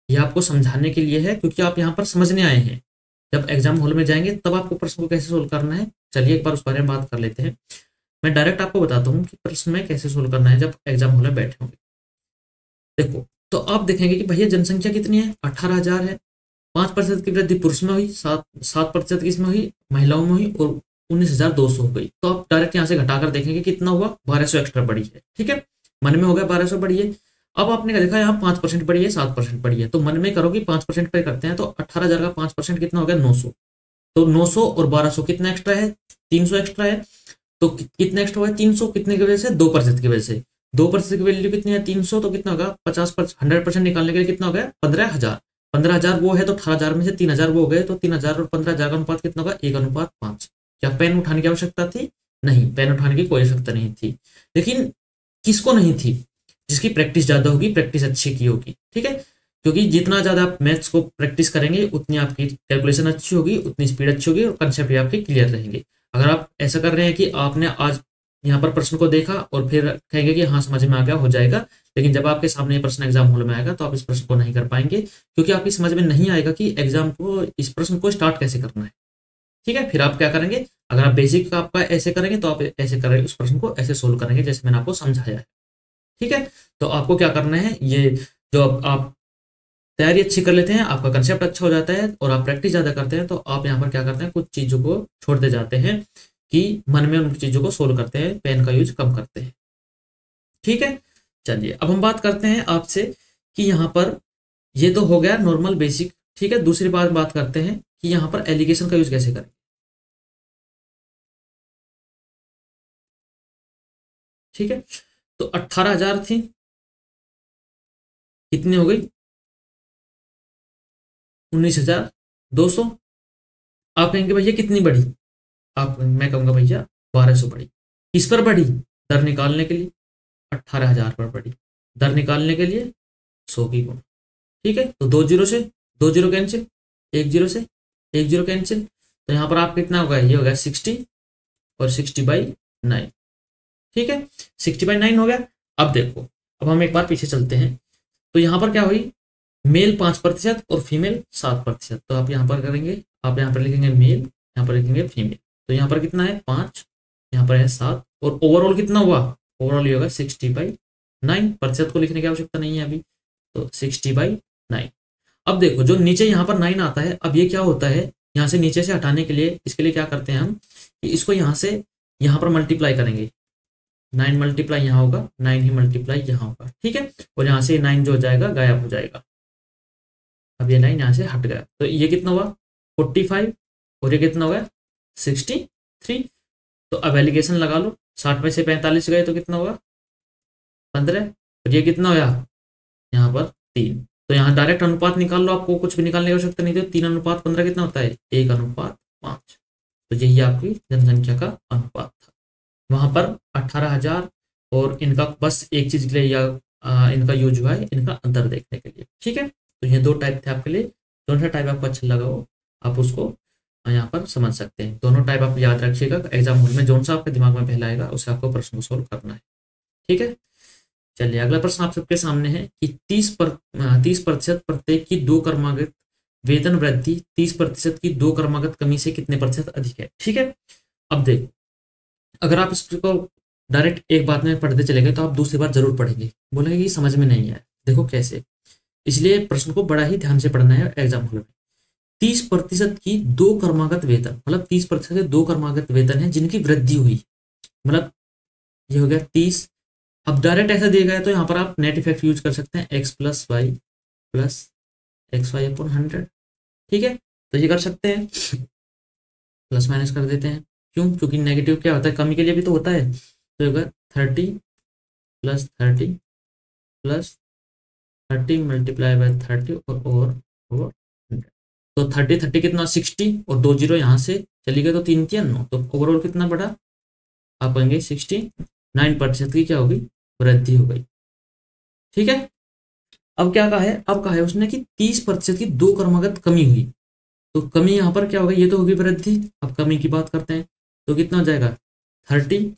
यह आपको समझाने के लिए है, क्योंकि आप यहाँ पर समझने आए हैं। जब एग्जाम हॉल में जाएंगे तब आपको प्रश्न को कैसे सोल्व करना है, चलिए एक बार उस बारे में बात कर लेते हैं। मैं डायरेक्ट आपको बताता हूँ कि प्रश्न में कैसे सोल्व करना है जब एग्जाम हॉल में बैठे होंगे। देखो, तो आप देखेंगे कि भैया जनसंख्या कितनी है, 18,000 है, 5% की वृद्धि पुरुष में हुई, 7% किसमें हुई, महिलाओं में हुई, और 19,200 हो गई। तो आप डायरेक्ट यहाँ से घटाकर देखेंगे कितना हुआ, 1200 एक्स्ट्रा बढ़ी है। ठीक है, मन में हो गया 1200 बढ़ी है। अब आपने क्या देखा, यहाँ 5% बढ़ी है, 7% बढ़ी है, तो मन में करोगे 5% पे करते हैं, तो 18,000 का 5% कितना हो गया, 900। तो 900 और 1200 कितना एक्स्ट्रा है, 300 एक्स्ट्रा है। तो कितना एक्स्ट्रा हुआ है 300, कितने की वजह से 2% की वजह से। 2% की वैल्यू कितनी है 300, तो कितना होगा 50%, 100% निकालने के लिए कितना हो गया 15,000। 15,000 वो है तो 18,000 में से 3,000 वो हो गए, तो 3,000 और 15,000 का अनुपात कितना होगा 1:5। क्या पेन उठाने की आवश्यकता थी? नहीं, पेन उठाने की कोई आवश्यकता नहीं थी। लेकिन किसको नहीं थी? जिसकी प्रैक्टिस ज्यादा होगी, प्रैक्टिस अच्छी की होगी, ठीक है। क्योंकि जितना ज्यादा आप मैथ्स को प्रैक्टिस करेंगे उतनी आपकी कैलकुलेशन अच्छी होगी, उतनी स्पीड अच्छी होगी और कंसेप्ट भी आपके क्लियर रहेंगे। अगर आप ऐसा कर रहे हैं कि आपने आज यहाँ पर प्रश्न को देखा और फिर कहेंगे कि हाँ समझ में आ गया, हो जाएगा, लेकिन जब आपके सामने ये प्रश्न एग्जाम हॉल में आएगा तो आप इस प्रश्न को नहीं कर पाएंगे, क्योंकि आपकी समझ में नहीं आएगा कि एग्जाम को इस प्रश्न को स्टार्ट कैसे करना है, ठीक है। फिर आप क्या करेंगे, अगर आप बेसिक आपका ऐसे करेंगे तो आप ऐसे करेंगे, उस प्रश्न को ऐसे सोल्व करेंगे जैसे मैंने आपको समझाया है, ठीक है। तो आपको क्या करना है, ये जो आप तैयारी अच्छी कर लेते हैं, आपका कंसेप्ट अच्छा हो जाता है और आप प्रैक्टिस ज्यादा करते हैं, तो आप यहाँ पर क्या करते हैं, कुछ चीजों को छोड़ दे जाते हैं कि मन में उन चीजों को सोल्व करते हैं, पेन का यूज कम करते हैं, ठीक है। चलिए अब हम बात करते हैं आपसे कि यहाँ पर ये तो हो गया नॉर्मल बेसिक, ठीक है। दूसरी बात करते हैं कि यहाँ पर एलिगेशन का यूज कैसे करें, ठीक है। तो 18,000 थी, कितनी हो गई 19,200। आप कहेंगे भैया कितनी बढ़ी, आप मैं कहूंगा भैया 1,200 बढ़ी। किस पर बढ़ी, दर निकालने के लिए 18,000 पर बढ़ी, दर निकालने के लिए 100 की गुणा, ठीक है। तो 2 जीरो से 2 जीरो कैंसिल, 1 जीरो से 1 जीरो कैंसिल, तो यहाँ पर आप कितना होगा, ये होगा 60 और 60/9, ठीक है। 60/9 हो गया। अब देखो, अब हम एक बार पीछे चलते हैं, तो यहाँ पर क्या हुई, मेल 5% और फीमेल 7%। तो आप यहाँ पर करेंगे, आप यहाँ पर लिखेंगे मेल, यहाँ पर लिखेंगे फीमेल, तो यहाँ पर कितना है 5, यहाँ पर है 7, और ओवरऑल कितना हुआ, ओवरऑल ये होगा 60/9। प्रतिशत को लिखने की आवश्यकता नहीं है अभी, तो 60/9। अब देखो जो नीचे यहाँ पर 9 आता है, अब ये क्या होता है, यहाँ से नीचे से हटाने के लिए, इसके लिए क्या करते हैं हम कि इसको यहाँ से यहाँ पर मल्टीप्लाई करेंगे, 9 मल्टीप्लाई यहाँ होगा, 9 ही मल्टीप्लाई यहाँ होगा, ठीक है। और यहाँ से 9 जो हो जाएगा गायब हो जाएगा, अब ये 9 यहाँ से हट गया, तो ये कितना हुआ 45, और ये कितना होगा 63। तो अब एलिगेशन लगा लो, 60 में से 45 गए तो कितना होगा 15, और ये कितना होगा यहाँ पर 3। तो यहाँ डायरेक्ट अनुपात निकाल लो, आपको कुछ भी निकालने की आवश्यकता नहीं थी। 3:15 कितना होता है 1:5। तो यही आपकी जनसंख्या का अनुपात था। वहां पर 18,000 और इनका बस एक चीज के लिए या इनका यूज हुआ है, इनका अंतर देखने के लिए, ठीक है। तो ये 2 टाइप थे आपके लिए, कौन सा टाइप आपको अच्छा लगा हो आप उसको यहाँ पर समझ सकते हैं। दोनों टाइप आप याद रखिएगा, एग्जाम हॉल में जो सा आपके दिमाग में पहला आएगा उसे आपको प्रश्न को सोल्व करना है, ठीक है। चलिए अगला प्रश्न आप सबके सामने है कि 30% प्रत्येक की 2 क्रमागत वेतन वृद्धि 30% की 2 क्रमागत कमी से कितने प्रतिशत अधिक है, ठीक है। अब देखो, अगर आप इसको डायरेक्ट एक बात में पढ़ते चले गए तो आप दूसरी बार जरूर पढ़ेंगे, बोलेंगे कि समझ में नहीं आया। देखो कैसे, इसलिए प्रश्न को बड़ा ही ध्यान से पढ़ना है एग्जाम हॉल में। 30% की 2 क्रमागत वेतन, मतलब 30% के 2 क्रमागत वेतन है जिनकी वृद्धि हुई, मतलब ये हो गया 30। अब डायरेक्ट ऐसा दिया गया तो यहाँ पर आप नेट इफेक्ट यूज कर सकते हैं, x + y + xy/100, ठीक है। तो ये कर सकते हैं, प्लस माइनस कर देते हैं, क्यों, क्योंकि नेगेटिव क्या होता है कमी के लिए भी तो होता है। तो होगा 30 + 30 + 30 × 30 और ओवर 100। तो 30 कितना 60, और 2 जीरो यहाँ से चली गए तो 3 3 9, तो ओवरऑल कितना बढ़ा, आप कहेंगे 69% की क्या होगी वृद्धि हो गई, ठीक है। अब क्या कहा है, अब कहा है उसने कि 30% की 2 क्रमागत कमी हुई, तो कमी यहाँ पर क्या होगा, ये तो होगी वृद्धि। अब कमी की बात करते हैं, तो कितना हो जाएगा 30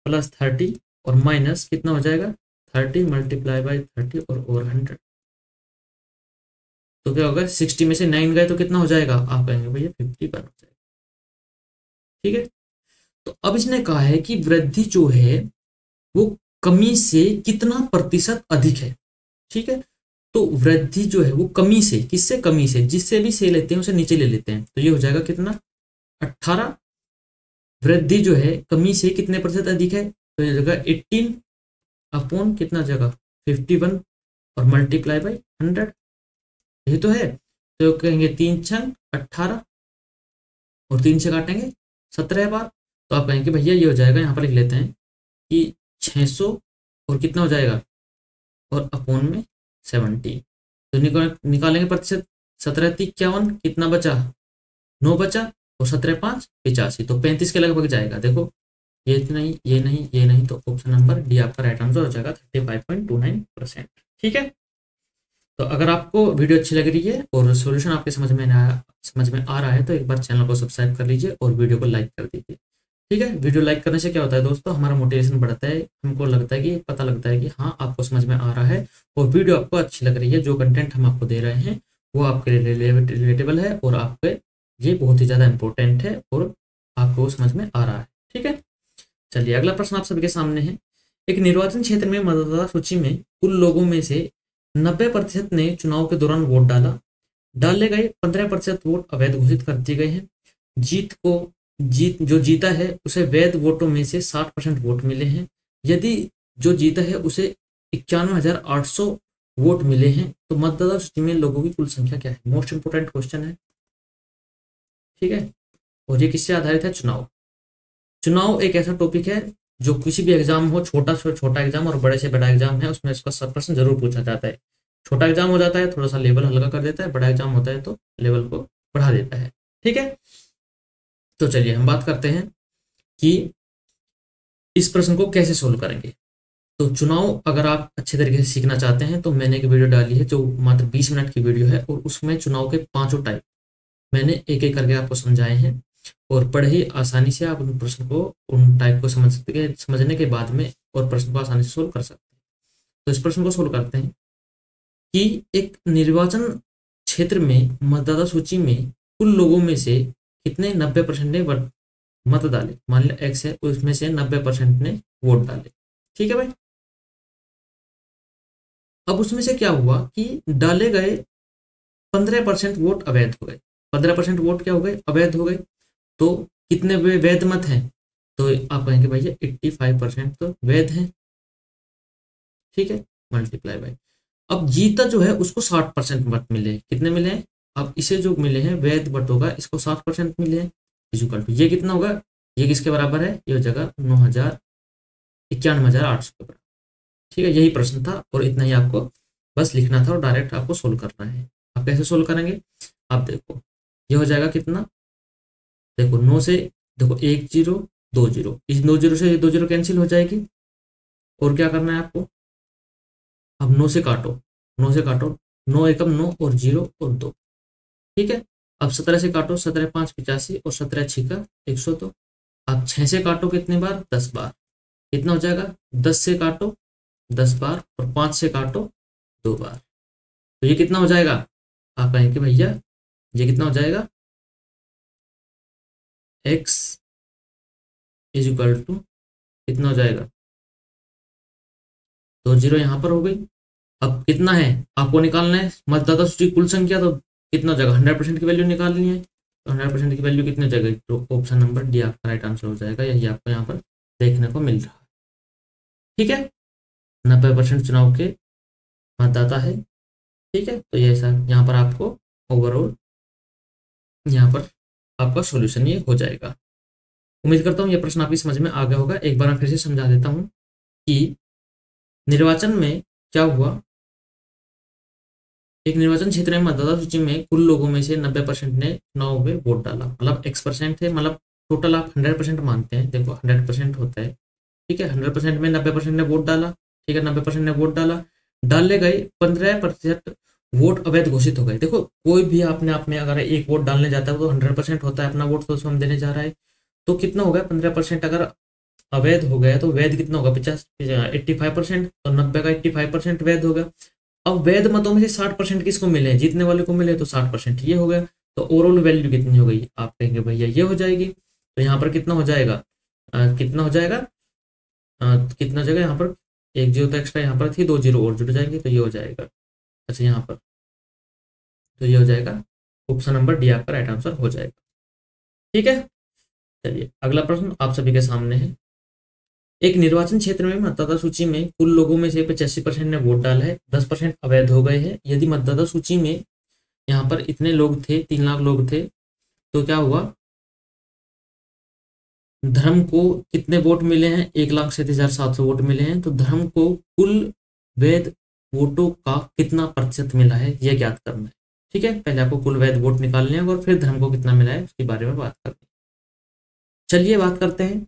+ 30 और माइनस कितना हो जाएगा 30 × 30 और ओवर 100। तो क्या होगा 60 में से 9 गए तो कितना हो जाएगा, आप कहेंगे भैया 51 हो जाएगा, ठीक है। तो अब इसने कहा है कि वृद्धि जो है वो कमी से कितना प्रतिशत अधिक है, ठीक है। तो वृद्धि जो है वो कमी से, किससे, कमी से, जिससे भी से लेते हैं उसे नीचे ले लेते हैं, तो ये हो जाएगा कितना 18। वृद्धि जो है कमी से कितने प्रतिशत अधिक है, तो ये जगह 18 कितना जगह 51 और × 100, ये तो है। तो कहेंगे 3 × 18 और 3 से काटेंगे 17 बार, तो आप कहेंगे भैया ये हो जाएगा, यहाँ पर लिख लेते हैं कि 600 और कितना हो जाएगा और अपॉन में 70। तो निकालेंगे प्रतिशत, 17×3 = 51, कितना बचा 9 बचा, और 17×5 = 85, तो 35 के लगभग जाएगा। देखो ये नहीं, ये नहीं, ये नहीं, तो ऑप्शन नंबर डी आपका राइट आंसर हो जाएगा 35.29%। ठीक है। तो अगर आपको वीडियो अच्छी लग रही है और सॉल्यूशन आपके समझ में आ रहा है तो एक बार चैनल को सब्सक्राइब कर लीजिए और वीडियो को लाइक कर दीजिए। ठीक है। वीडियो लाइक करने से क्या होता है दोस्तों, हमारा मोटिवेशन बढ़ता है, हमको लगता है कि पता लगता है कि हाँ आपको समझ में आ रहा है और वीडियो आपको अच्छी लग रही है, जो कंटेंट हम आपको दे रहे हैं वो आपके लिए रिलेटेबल है और आपके ये बहुत ही ज़्यादा इंपॉर्टेंट है और आपको समझ में आ रहा है। ठीक है। चलिए अगला प्रश्न आप सभी के सामने है। एक निर्वाचन क्षेत्र में मतदाता सूची में कुल लोगों में से 90% ने चुनाव के दौरान वोट डाला। डाले गए 15% वोट अवैध घोषित कर दिए गए हैं। जो जीता है उसे वैध वोटों में से 60% वोट मिले हैं। यदि जो जीता है उसे 91,800 वोट मिले हैं तो मतदाता सूची में लोगों की कुल संख्या क्या है? मोस्ट इंपोर्टेंट क्वेश्चन है। ठीक है। और ये किससे आधारित है? चुनाव एक ऐसा टॉपिक है जो किसी भी एग्जाम हो, छोटा से छोटा एग्जाम और बड़े से बड़ा एग्जाम है, उसमें इसका सब प्रश्न जरूर पूछा जाता है। छोटा एग्जाम हो जाता है थोड़ा सा लेवल हल्का कर देता है, बड़ा एग्जाम होता है तो लेवल को बढ़ा देता है। ठीक है। तो चलिए हम बात करते हैं कि इस प्रश्न को कैसे सोल्व करेंगे। तो चुनाव अगर आप अच्छे तरीके से सीखना चाहते हैं तो मैंने एक वीडियो डाली है जो मात्र 20 मिनट की वीडियो है और उसमें चुनाव के 5 टाइप मैंने एक एक करके आपको समझाए हैं और बड़े ही आसानी से आप उन प्रश्न को, उन टाइप को समझने के बाद में और प्रश्न को आसानी से सोल्व कर सकते हैं। तो इस प्रश्न को सोल्व करते हैं कि एक निर्वाचन क्षेत्र में मतदाता सूची में कुल लोगों में से कितने 90% ने मत डाले। मान लिया एक्स है, उसमें से 90% ने वोट डाले। ठीक है भाई। अब उसमें से क्या हुआ कि डाले गए 15% वोट अवैध हो गए। 15% वोट क्या हो गए? अवैध हो गए। तो कितने वैध मत हैं? तो आप कहेंगे भैया 85% तो वैध हैं। ठीक है। मल्टीप्लाई बाय, अब जीता जो है उसको 60% मत मिले। कितने मिले हैं? अब इसे जो मिले हैं वैध वोट होगा, इसको 60% मिले हैं। इक्वल टू ये कितना होगा? ये किसके बराबर है? ये हो जाएगा 91,800 के बराबर। ठीक है। यही प्रश्न था और इतना ही आपको बस लिखना था और डायरेक्ट आपको सोल्व करना है। आप कैसे सोल्व करेंगे? आप देखो ये हो जाएगा कितना, देखो 9 से, देखो 1 0 2 0, इस 2 0 से 2 0 कैंसिल हो जाएगी। और क्या करना है आपको? अब 9 से काटो, 9 से काटो, 9 एकम 9 और 0 और 2। ठीक है। अब 17 से काटो, 17×5 = 85 और 17×6 = 102। अब 6 से काटो कितने बार? 10 बार। कितना हो जाएगा? 10 से काटो 10 बार और 5 से काटो 2 बार। तो ये कितना हो जाएगा? आप कहेंगे भैया ये कितना हो जाएगा? x = कितना हो जाएगा? तो 0 यहाँ पर हो गई। अब कितना है आपको निकालना है? मतदाता सूची कुल संख्या, तो कितना हो जाएगा? 100% की वैल्यू निकालनी है। तो 100% की वैल्यू कितनी हो जाएगी? तो ऑप्शन नंबर डी आपका राइट आंसर हो जाएगा। यही आपको यहाँ पर देखने को मिल रहा है। ठीक है। 90% चुनाव के मतदाता है। ठीक है। तो ये सर यहाँ पर आपको ओवरऑल यहाँ पर आपका सॉल्यूशन ये हो जाएगा। उम्मीद करता हूँ ये प्रश्न आपकी समझ में आ गया होगा। एक बार मैं फिर से समझा देता हूँ कि निर्वाचन में क्या हुआ। एक निर्वाचन क्षेत्र में मतदाता सूची में कुल लोगों में से 90% ने चुनाव में वोट डाला, मतलब x% थे, मतलब टोटल आप 100% मानते हैं। देखो 100% होता है। ठीक है। 100% में 90% ने वोट डाला। ठीक है। 90% ने वोट डाला। डाले गए 15% वोट अवैध घोषित हो गए। देखो कोई भी अपने आप में अगर एक वोट डालने जाता है तो 100% होता है अपना वोट, तो उसमें हम देने जा रहा है। तो कितना हो गया? 15% अगर अवैध हो गया तो वैध कितना होगा? 85%। तो 90 का 85% वैध हो गया। अब वैध मतों में से 60% किसको मिले हैं? जीतने वाले को मिले, तो 60% ये हो गया। तो ओवरऑल वैल्यू कितनी हो गई? आप कहेंगे भैया ये हो जाएगी। तो यहाँ पर कितना हो जाएगा? कितना हो जाएगा? कितना हो जाएगा? यहाँ पर 1 0 तो एक्स्ट्रा यहाँ पर थी, 2 0 और जुड़ जाएंगे तो ये हो जाएगा। अच्छा यहाँ पर तो ये हो जाएगा ऑप्शन नंबर डी आपका राइट आंसर हो जाएगा। ठीक है। चलिए अगला प्रश्न आप सभी के सामने है। एक निर्वाचन क्षेत्र में मतदाता सूची में कुल लोगों में से 85% ने वोट डाला है, 10% अवैध हो गए हैं। यदि मतदाता सूची में यहाँ पर इतने लोग थे, 3 लाख लोग थे, तो क्या हुआ? धर्म को कितने वोट मिले हैं, 1,37,700 वोट मिले हैं। तो धर्म को कुल वैध वोटों का कितना प्रतिशत मिला है यह ज्ञात करना है। ठीक है, पहले आपको कुल वैध वोट निकालने हैं और फिर धर्म को कितना मिला है उसके बारे में बात करते हैं। चलिए बात करते हैं।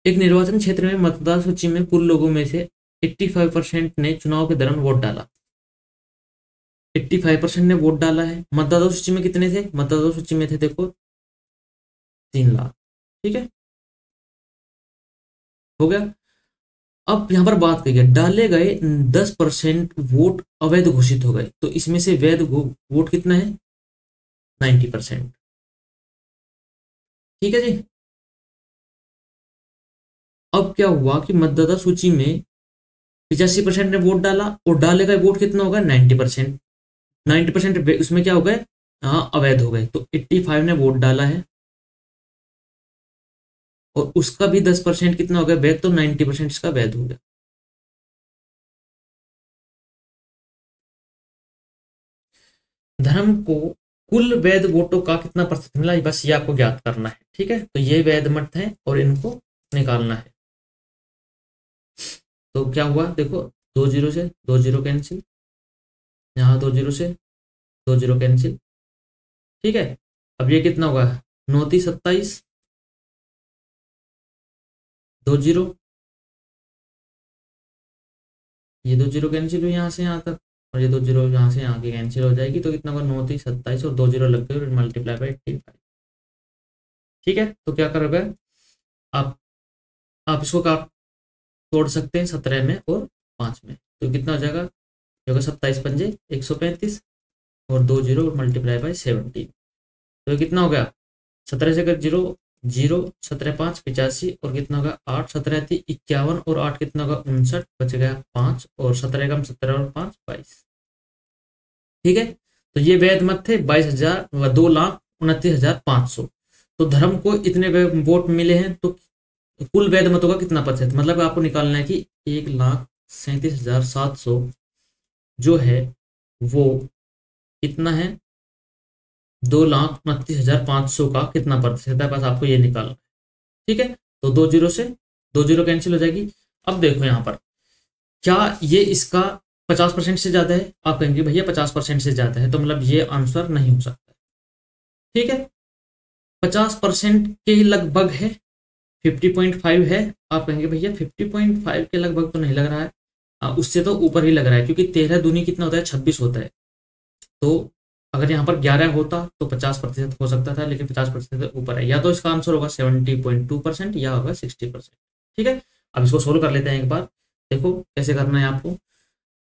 एक निर्वाचन क्षेत्र में मतदार सूची में कुल लोगों में से 85% ने चुनाव के दौरान वोट डाला। 85% ने वोट डाला है। मतदाता सूची में कितने थे, मतदाता सूची में थे देखो 3 लाख। ठीक है, हो गया। अब यहां पर बात करिए, डाले गए 10% वोट अवैध घोषित हो गए, तो इसमें से वैध वोट कितना है, 90%। ठीक है जी। अब क्या हुआ कि मतदाता सूची में 85% ने वोट डाला और डाले गए वोट कितना होगा, 90%। 90% उसमें क्या हो गए, हाँ अवैध हो गए। तो 85 ने वोट डाला है और उसका भी 10% कितना हो गया वैध, तो 90% इसका वैध हो गया। धर्म को कुल वैध वोटों का कितना प्रतिशत मिला, बस ये आपको ज्ञात करना है। ठीक है, तो ये वैध मत है और इनको निकालना है। तो क्या हुआ देखो, 2 जीरो से 2 जीरो कैंसिल, यहाँ 2 जीरो से 2 जीरो कैंसिल। ठीक है, अब ये कितना होगा, 9×3=27, 2 जीरो, ये 2 जीरो कैंसिल हुई यहाँ से यहाँ तक, और ये 2 जीरो यहाँ से यहाँ की कैंसिल हो जाएगी। तो कितना होगा, 9×3=27 और 2 जीरो लग गए और मल्टीप्लाई बाई 85। ठीक है, तो क्या करोगे आप इसको काट तोड़ सकते हैं 17 में और 5 में, तो कितना हो जाएगा, जो होगा 27×5 = 135 और 2 जीरो मल्टीप्लाई बाई 17। तो ये कितना हो गया, 17 से अगर जीरो जीरो, 17×5=85 और कितना होगा 8, 17×3=51 और 8 कितना होगा 59, बच गया 5 और 17 कम 17 और 5 22। ठीक है, तो ये वैध मत थे 2,29,500। तो धर्म को इतने वोट मिले हैं, तो कुल वैध मतों का कितना प्रतिशत, मतलब आपको निकालना है कि 1,37,700 जो है वो कितना है, 2,29,500 का कितना प्रतिशत है, बस आपको ये निकालना है। ठीक है, तो 2 जीरो से 2 जीरो कैंसिल हो जाएगी। अब देखो यहाँ पर क्या ये इसका 50% से ज्यादा है, आप कहेंगे भैया 50% से ज्यादा है, तो मतलब ये आंसर नहीं हो सकता। ठीक है, 50% के लगभग है, 50.5 है। आप कहेंगे भैया 50.5 के लगभग तो नहीं लग रहा है, उससे तो ऊपर ही लग रहा है, क्योंकि 13 दूनी कितना होता है, 26 होता है। तो अगर यहाँ पर 11 होता तो 50% हो सकता था, लेकिन 50% ऊपर है, या तो इसका आंसर होगा 70.2% या होगा 60%। ठीक है, अब इसको सोल्व कर लेते हैं एक बार, देखो कैसे करना है आपको।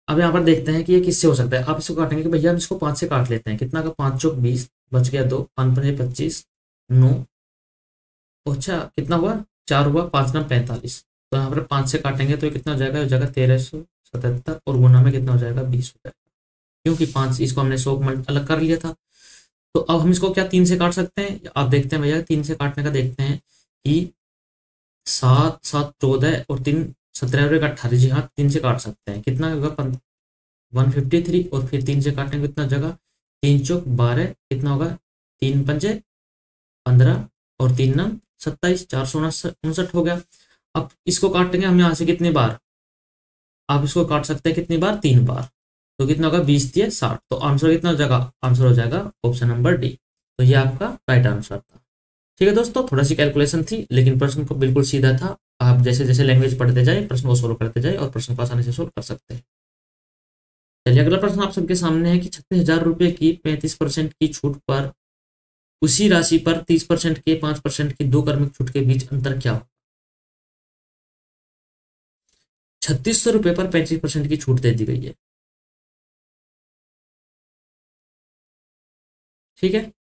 अब यहाँ पर देखते हैं कि ये किससे हो सकता है। आप इसको काटेंगे कि भैया हम इसको 5 से काट लेते हैं, कितना का 5 चौक 20, बच गया 2, 5×5 = 25, 9, अच्छा कितना हुआ 4 हुआ, 5×9 = 45। तो यहाँ पर 5 से काटेंगे तो ये कितना हो जाएगा, हो जाएगा 1377 और गुना में कितना हो जाएगा 20 हो जाएगा, क्योंकि 5 इसको हमने 100 अलग कर लिया था। तो अब हम इसको क्या 3 से काट सकते हैं, आप देखते हैं भैया 3 से काटने का देखते हैं कि 7 7 14 और 3 17 और 18, जी हाँ 3 से काट सकते हैं, कितना होगा 153 और फिर 3 से काटेंगे कितना जगह, 3 चौक 12, कितना होगा 3×5 = 15 और 3×9 = 27, 459 हो गया। अब इसको काटेंगे हम यहाँ से कितनी बार, आप इसको काट सकते हैं कितनी बार, 3 बार, तो कितना होगा 20×3=60। तो आंसर कितना हो जाएगा, आंसर हो जाएगा ऑप्शन नंबर डी। तो ये आपका राइट आंसर था। ठीक है दोस्तों, थोड़ा सी कैलकुलेशन थी, लेकिन प्रश्न को बिल्कुल सीधा था। आप जैसे जैसे लैंग्वेज पढ़ते जाए प्रश्न को सोल्व करते जाए और प्रश्न को आसानी से सोल्व कर सकते हैं। चलिए अगला प्रश्न आप सबके सामने है कि 36,000 रुपए की 35% की छूट पर उसी राशि पर 30% के 5% की 2 क्रमिक छूट के बीच अंतर क्या हो। 3600 रुपए पर 35% की छूट दे दी गई है। ठीक है,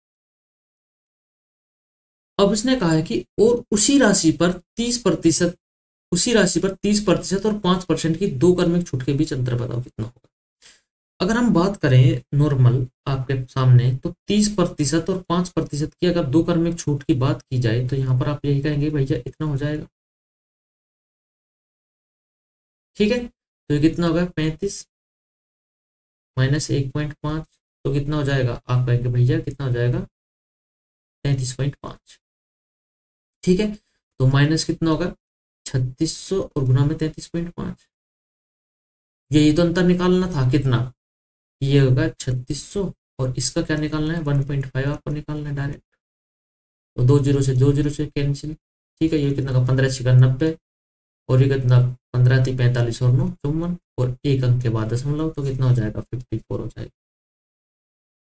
अब इसने कहा है कि और उसी राशि पर 30%, उसी राशि पर 30% और 5% की 2 क्रमिक छूट के बीच अंतर बताओ कितना होगा। अगर हम बात करें नॉर्मल आपके सामने, तो 30% और 5% की अगर 2 क्रमिक छूट की बात की जाए, तो यहाँ पर आप यही कहेंगे भैया इतना हो जाएगा। ठीक है, तो ये कितना होगा 35 - 1.5, तो कितना हो जाएगा, आप कहेंगे भैया कितना हो जाएगा 33.5। ठीक है, तो माइनस कितना होगा 3600 और गुना में 33.5। यही तो अंतर निकालना था, कितना, ये होगा 3600 और इसका क्या निकालना है 1.5 आपको निकालना है डायरेक्ट। तो दो जीरो से कैंसिल। ठीक है, ये कितना का 15×6 = 90 और ये कितना 15×3 = 45 और 9 = 54 और एक अंक के बाद दशमलव, तो कितना हो जाएगा 54 हो जाएगा।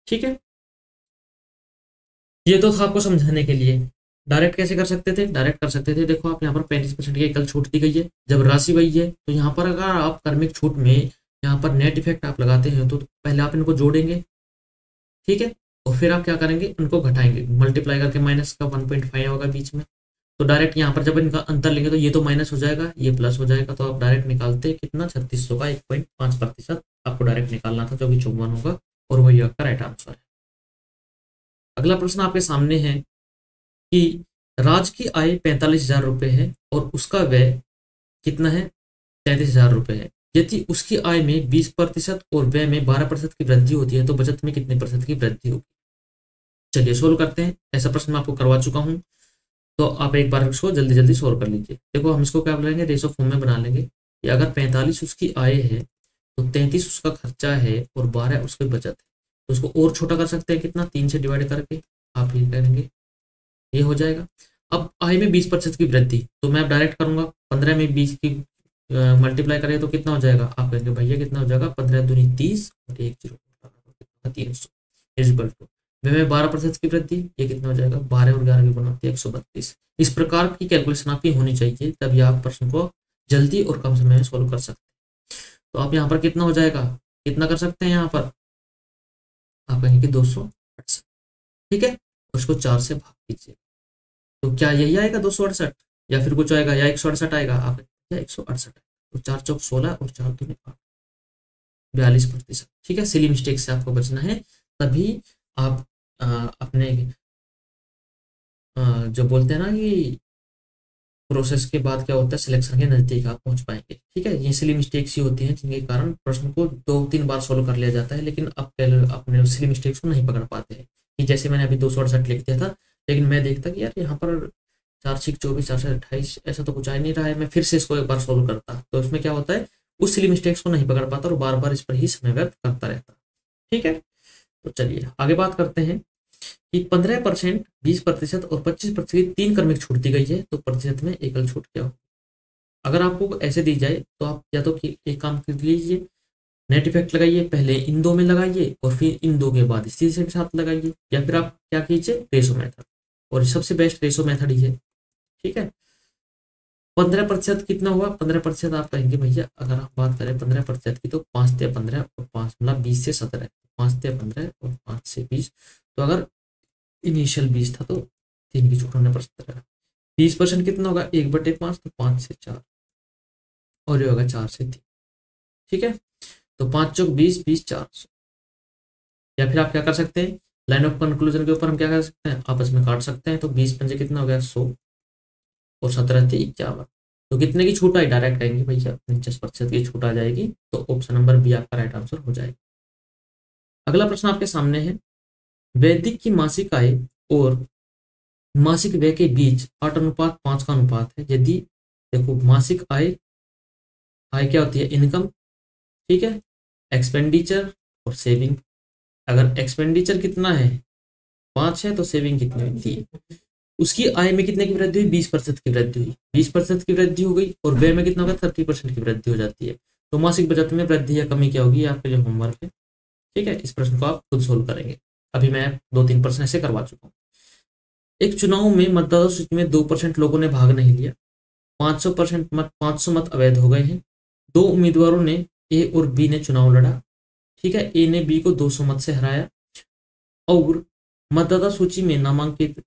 ठीक है, ये तो था आपको समझाने के लिए। डायरेक्ट कैसे कर सकते थे, डायरेक्ट कर सकते थे, देखो आप यहाँ पर 35% की एकल छूट दी गई है, जब राशि वही है तो यहाँ पर अगर आप क्रमिक छूट में यहाँ पर नेट इफेक्ट आप लगाते हैं तो पहले आप इनको जोड़ेंगे। ठीक है, और फिर आप क्या करेंगे, इनको घटाएंगे, मल्टीप्लाई करके माइनस का 1.5 होगा बीच में। तो डायरेक्ट यहाँ पर जब इनका अंतर लेंगे तो ये तो माइनस हो जाएगा, ये प्लस हो जाएगा, तो आप डायरेक्ट निकालते कितना 3600 का 1.5% आपको डायरेक्ट निकालना था, जो कि 54 होगा और वही आपका राइट आंसर है। अगला प्रश्न आपके सामने है कि राज की आय 45,000 रुपये है और उसका व्यय कितना है 33,000 रुपये है। यदि उसकी आय में 20% और व्यय में 12% की वृद्धि होती है तो बचत में कितने % की वृद्धि होगी। चलिए सोल्व करते हैं, ऐसा प्रश्न मैं आपको करवा चुका हूं, तो आप एक बार इसको जल्दी जल्दी सोल्व कर लीजिए। देखो हम इसको क्या बनाएंगे, रेशो फॉर्म में बना लेंगे कि अगर 45 उसकी आय है तो 33 उसका खर्चा है और 12 उसकी बचत है, तो उसको और छोटा कर सकते हैं, कितना 3 से डिवाइड करके आप ये करेंगे, ये हो जाएगा। अब आय में 20% की वृद्धि, तो मैं अब डायरेक्ट करूंगा, 15 में 20 की मल्टीप्लाई करें तो कितना हो जाएगा, आप कहेंगे भैया कितना हो जाएगा 15 दूनी 30 और 1 0 300 इक्वल टू में 12% की वृद्धि, ये कितना हो जाएगा 12 और 11 की बनती है 132। इस प्रकार की कैलकुलेशन आपकी होनी चाहिए, तभी आप प्रश्न को जल्दी और कम समय में सोल्व कर सकते हैं। तो आप यहाँ पर कितना हो जाएगा, कितना कर सकते हैं यहाँ पर, आप कहेंगे 268। ठीक है, उसको 4 से भाग कीजिए, तो क्या यही आएगा 268 या फिर कुछ आएगा, या 168 आएगा, आप 168 तो 4 चौक 16 और 4 दूनी 8 42%। ठीक है, सिली मिस्टेक से आपको बचना है, तभी आप अपने जो बोलते हैं ना कि प्रोसेस के बाद क्या होता है सिलेक्शन के नजदीक आप पहुंच पाएंगे। ठीक है, ये सिली मिस्टेक्स ही होती हैं जिनके कारण प्रश्न को 2-3 बार सोल्व कर लिया जाता है, लेकिन आप अपने सिली मिस्टेक्स को नहीं पकड़ पाते हैं। कि जैसे मैंने अभी 268 लिख दिया था, लेकिन मैं देखता कि यार यहाँ पर 4×6 = 24, 4×7 = 28, ऐसा तो कुछ आ ही नहीं रहा है, मैं फिर से इसको एक बार सोल्व करता, तो इसमें क्या होता है उस सिली मिस्टेक्स को नहीं पकड़ पाता और बार बार इस पर ही समय व्यर्थ करता रहता। ठीक है, तो चलिए आगे बात करते हैं कि 15%, 20% और 25% की 3 क्रमिक छूट दी गई है, तो प्रतिशत में एकल छूट क्या हो। अगर आपको ऐसे दी जाए तो आप या तो एक काम कर लीजिए, नेट इफेक्ट लगाइए, पहले इन दो में लगाइए और फिर इन दो के बाद इस तीसरे के साथ लगाइए, या फिर आप क्या कीजिए रेशो मेथड, और सबसे बेस्ट रेशो मेथड ही है। ठीक है, 15% कितना हुआ, 15% आप कहेंगे भैया अगर हम बात करें 15% की तो 5 से 15 और 5 मतलब 20 से 17, 5 से 15 और 5 से 20, तो अगर इनिशियल 20 था तो 3 की छूट होने पर 17, 20% कितना होगा 1/5, तो 5 से 4 और ये होगा 4 से 3। ठीक है, तो 5 चौक 20, 20 400, या फिर आप क्या कर सकते हैं लाइन ऑफ कंक्लूजन के ऊपर हम क्या कर सकते हैं आपस में काट सकते हैं, तो 20×5 कितना हो गया 100 और 17 × 51, तो कितने की छूट आई, डायरेक्ट कहेंगे भैया 49% की छूट आ जाएगी, तो ऑप्शन नंबर बी आपका राइट आंसर हो जाएगा। अगला प्रश्न आपके सामने है, वैदिक की मासिक आय और मासिक व्यय के बीच 8:5 का अनुपात है, यदि देखो मासिक आय, आय क्या होती है इनकम, ठीक है, एक्सपेंडिचर और सेविंग। अगर एक्सपेंडिचर कितना है 5 है तो सेविंग कितनी हुई 3, उसकी आय में कितने की वृद्धि हुई 20% की वृद्धि हुई, 20% की वृद्धि हो गई, और व्यय में कितना होगा 30% की वृद्धि हो जाती है, तो मासिक बचत में वृद्धि या कमी क्या होगी, आपके लिए होमवर्क है। ठीक है, इस प्रश्न को आप खुद सोल्व करेंगे, अभी मैं 2-3 प्रश्न ऐसे करवा चुका हूँ। एक चुनाव में मतदाता सूची में 2% लोगों ने भाग नहीं लिया, 500 मत अवैध हो गए हैं, 2 उम्मीदवारों ने ए और बी ने चुनाव लड़ा। ठीक है, ए ने बी को 200 मत से हराया, और मतदाता सूची में नामांकित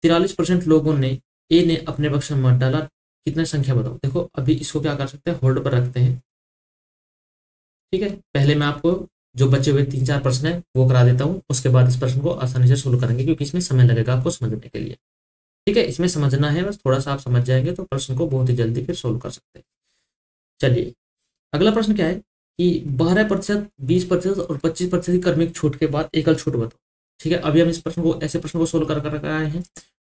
43% लोगों ने ए ने अपने पक्ष में मत डाला, कितने संख्या बताओ। देखो अभी इसको क्या कर सकते हैं होल्ड पर रखते हैं। ठीक है, पहले मैं आपको जो बचे हुए 3-4 प्रश्न है वो करा देता हूँ, उसके बाद इस प्रश्न को आसानी से सोल्व करेंगे, क्योंकि इसमें समय लगेगा आपको समझने के लिए। ठीक है, इसमें समझना है बस, थोड़ा सा आप समझ जाएंगे तो प्रश्न को बहुत ही जल्दी फिर सोल्व कर सकते हैं। चलिए अगला प्रश्न क्या है कि 12%, 20% और 25% की क्रमिक छूट के बाद एकल छूट बताओ। ठीक है, अभी हम इस प्रश्न को, ऐसे प्रश्न को सोल्व कर कर आए हैं।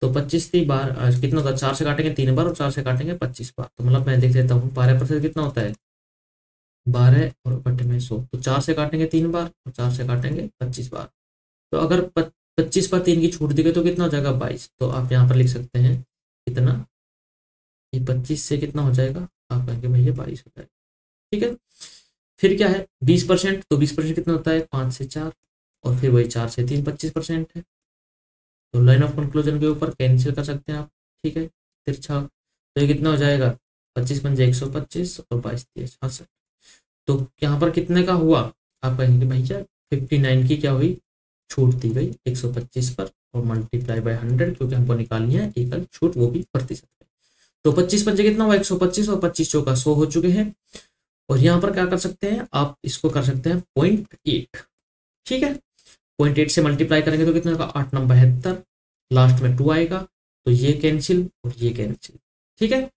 तो 25 3 बार कितना होता है, 4 से काटेंगे 3 बार और 4 से काटेंगे 25 बार, तो मतलब मैं देख लेता हूँ 12% कितना होता है, 12 और बटे में 100, तो 4 से काटेंगे 3 बार और 4 से काटेंगे 25 बार। तो अगर 25 पर 3 की छूट दी गई तो कितना हो जाएगा, 22। तो आप यहाँ पर लिख सकते हैं कितना, ये 25 से कितना हो जाएगा, आप कहेंगे भैया 22 हो जाएगा। ठीक है, फिर क्या है 20%, तो 20% कितना होता है, 5 से 4, और फिर वही 4 से 3 25% है। तो लाइन ऑफ कंक्लूजन के ऊपर कैंसिल कर सकते हैं आप। ठीक है, तिरछा, तो ये कितना हो जाएगा, 25 पंजे 125 और 22 दिए 66। तो यहाँ पर कितने का हुआ, आप कहेंगे भैया 59 की क्या हुई, छूट दी गई 125 पर, और मल्टीप्लाई बाय 100, क्योंकि हमको निकालनी है एकल छूट, वो भी प्रतिशत में। तो 25 पंजे कितना हुआ 125, और 25 चौका 100 हो चुके हैं। और यहाँ पर क्या कर सकते हैं आप, इसको कर सकते हैं 0.8। ठीक है, 0.8 से मल्टीप्लाई करेंगे तो कितना होगा, 8 9 72, लास्ट में 2 आएगा, तो ये कैंसिल और ये कैंसिल। ठीक है,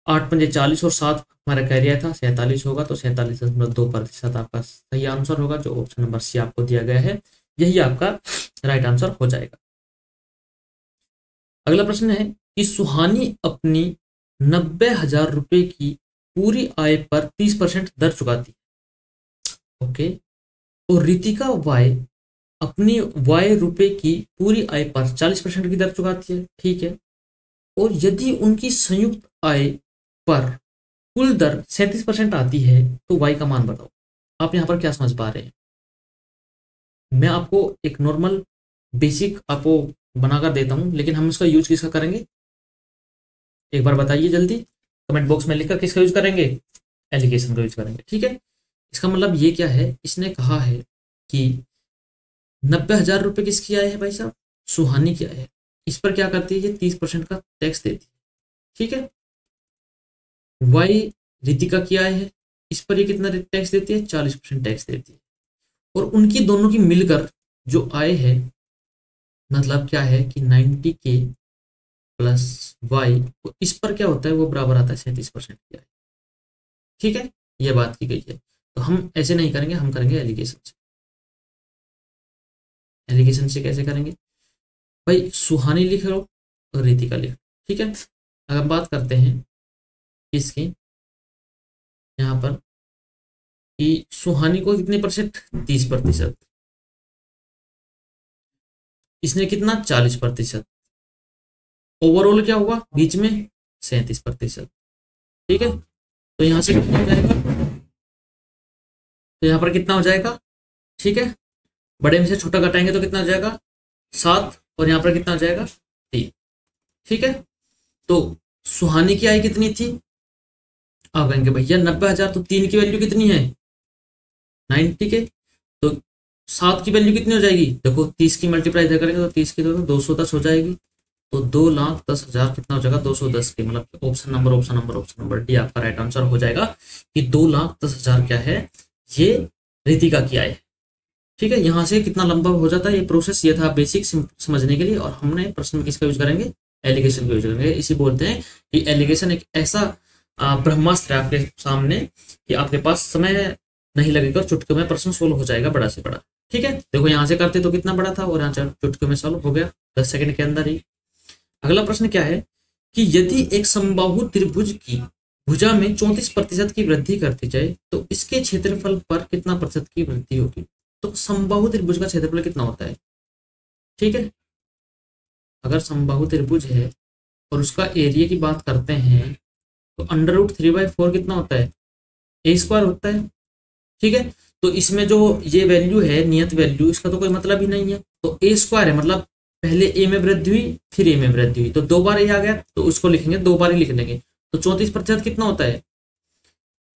8 पंजे 40 और 7 हमारा कैरियर था 47 होगा, तो 47.2% आपका सही आंसर होगा, जो ऑप्शन नंबर सी आपको दिया गया है, यही आपका राइट आंसर हो जाएगा। अगला प्रश्न है कि सुहानी अपनी 90,000 रुपए की पूरी आय पर 30% दर चुकाती है। ओके, और रितिका वाई अपनी वाई रुपए की पूरी आय पर 40% की दर चुकाती है। ठीक है, और यदि उनकी संयुक्त आय पर कुल दर 37% आती है तो वाई का मान बताओ। आप यहां पर क्या समझ पा रहे हैं, मैं आपको एक नॉर्मल बेसिक आपको बनाकर देता हूं, लेकिन हम इसका यूज किसका करेंगे, एक बार बताइए जल्दी कमेंट बॉक्स में लिखकर, किसका यूज करेंगे, एलिगेशन का यूज करेंगे। ठीक है, इसका मतलब ये क्या है, इसने कहा है कि 90,000 रुपए किसकी आय है भाई साहब, सुहानी की आय है, इस पर क्या करती है, ये 30% का टैक्स देती है। ठीक है, वाई रितिका की आय है, इस पर ये कितना टैक्स देती है, 40% टैक्स देती है। और उनकी दोनों की मिलकर जो आय है, मतलब क्या है कि 90K प्लस वाई, तो इस पर क्या होता है, वो बराबर आता है 37% की आय। ठीक है, ये बात की गई है। तो हम ऐसे नहीं करेंगे, हम करेंगे एलिगेशन से। एलिगेशन से कैसे करेंगे भाई, सुहानी लिख लो और रितिका लिख लो। ठीक है, अगर बात करते हैं इसकी यहाँ पर कि सुहानी को कितने परसेंट, 30%, इसने कितना 40%, ओवरऑल क्या हुआ बीच में 37%। ठीक है, तो यहां से कितना हो जाएगा, तो यहाँ पर कितना हो जाएगा। ठीक है, बड़े में से छोटा घटाएंगे तो कितना हो जाएगा 7, और यहाँ पर कितना हो जाएगा 3। ठीक है, तो सुहानी की आय कितनी थी, आप कहेंगे भैया 90,000, तो 3 की वैल्यू कितनी है 90K, तो 7 की वैल्यू कितनी हो जाएगी, देखो 30 की मल्टीप्लाई इधर करेंगे तो 30 की 210 हो जाएगी, तो 2,10,000 कितना हो जाएगा 210 की, मतलब ऑप्शन नंबर डी आपका राइट आंसर हो जाएगा कि 2,10,000 क्या है, ये रितिका की आय है। ठीक है, यहां से कितना लंबा हो जाता है ये प्रोसेस, ये था बेसिक समझने के लिए, और हमने प्रश्न में किसका यूज करेंगे, एलिगेशन का यूज करेंगे। इसी बोलते हैं कि एलिगेशन एक ऐसा ब्रह्मास्त्र है आपके सामने कि आपके पास समय नहीं लगेगा, चुटकियों में प्रश्न सोल्व हो जाएगा बड़ा से बड़ा। ठीक है, देखो यहाँ से करते तो कितना बड़ा था, और यहाँ चुटकियों में सोल्व हो गया 10 सेकंड के अंदर ही। अगला प्रश्न क्या है कि यदि एक समबाहु त्रिभुज की भुजा में 34% की वृद्धि करती जाए तो इसके क्षेत्रफल पर कितना प्रतिशत की वृद्धि होगी। तो समबाहु त्रिभुज का क्षेत्रफल कितना होता है। ठीक है, अगर समबाहु त्रिभुज है और उसका एरिया की बात करते हैं तो √3/4 कितना होता है, a² होता है। ठीक है, तो इसमें जो ये वैल्यू है नियत वैल्यू, इसका तो कोई मतलब ही नहीं है, तो a² है, मतलब पहले a में वृद्धि हुई फिर a में वृद्धि हुई, तो 2 बार a आ गया, तो उसको लिखेंगे 2 बार ही लिख लेंगे। तो 34% कितना होता है,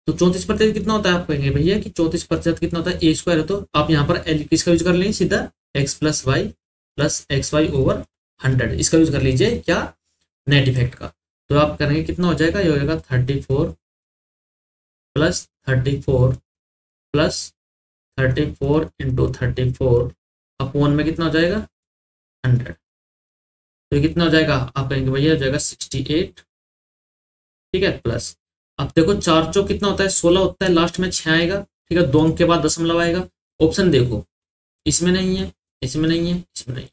तो 34% कितना होता है, आप कहेंगे भैया कि 34% कितना होता है, a² है, तो आप यहाँ पर किसका यूज कर लेंगे सीधा, x + y + xy/100, इसका यूज कर लीजिए क्या, नेट इफेक्ट का। तो आप करेंगे कितना हो जाएगा, ये हो जाएगा 34 + 34 + 34 × 34 अपॉन में कितना हो जाएगा 100, तो ये कितना हो जाएगा, आप कहेंगे भैया हो जाएगा 68। ठीक है, प्लस अब देखो 4 चौक कितना होता है 16 होता है, लास्ट में 6 आएगा। ठीक है, 2 अंक के बाद दशमलव आएगा, ऑप्शन देखो इसमें नहीं है, इसमें नहीं है, इसमें नहीं है।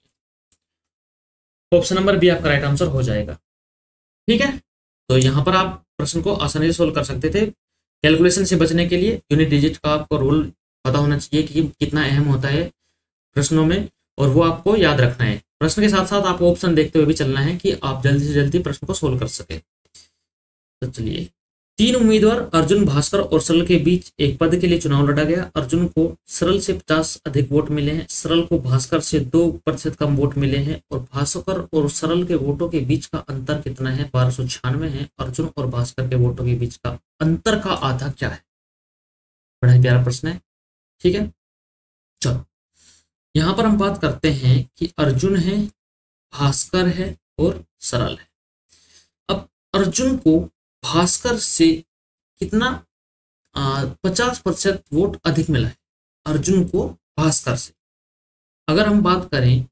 ऑप्शन नंबर बी आपका राइट आंसर हो जाएगा। ठीक है, तो यहाँ पर आप प्रश्न को आसानी से सोल्व कर सकते थे। कैलकुलेशन से बचने के लिए यूनिट डिजिट का आपको रूल पता होना चाहिए कि कितना अहम होता है प्रश्नों में, और वो आपको याद रखना है। प्रश्न के साथ साथ आपको ऑप्शन देखते हुए भी चलना है कि आप जल्दी से जल्दी प्रश्न को सोल्व कर सके। तो चलिए, 3 उम्मीदवार अर्जुन, भास्कर और सरल के बीच एक पद के लिए चुनाव लड़ा गया। अर्जुन को सरल से 50 अधिक वोट मिले हैं, सरल को भास्कर से 2% कम वोट मिले हैं, और भास्कर और सरल के वोटों के बीच का अंतर कितना है? 1296 है। अर्जुन और भास्कर के वोटों के बीच का अंतर का आधा क्या है? बड़ा ही प्यारा प्रश्न है। ठीक है, चलो यहां पर हम बात करते हैं कि अर्जुन है, भास्कर है और सरल है। अब अर्जुन को भास्कर से कितना 50% वोट अधिक मिला है अर्जुन को भास्कर से। अगर हम बात करें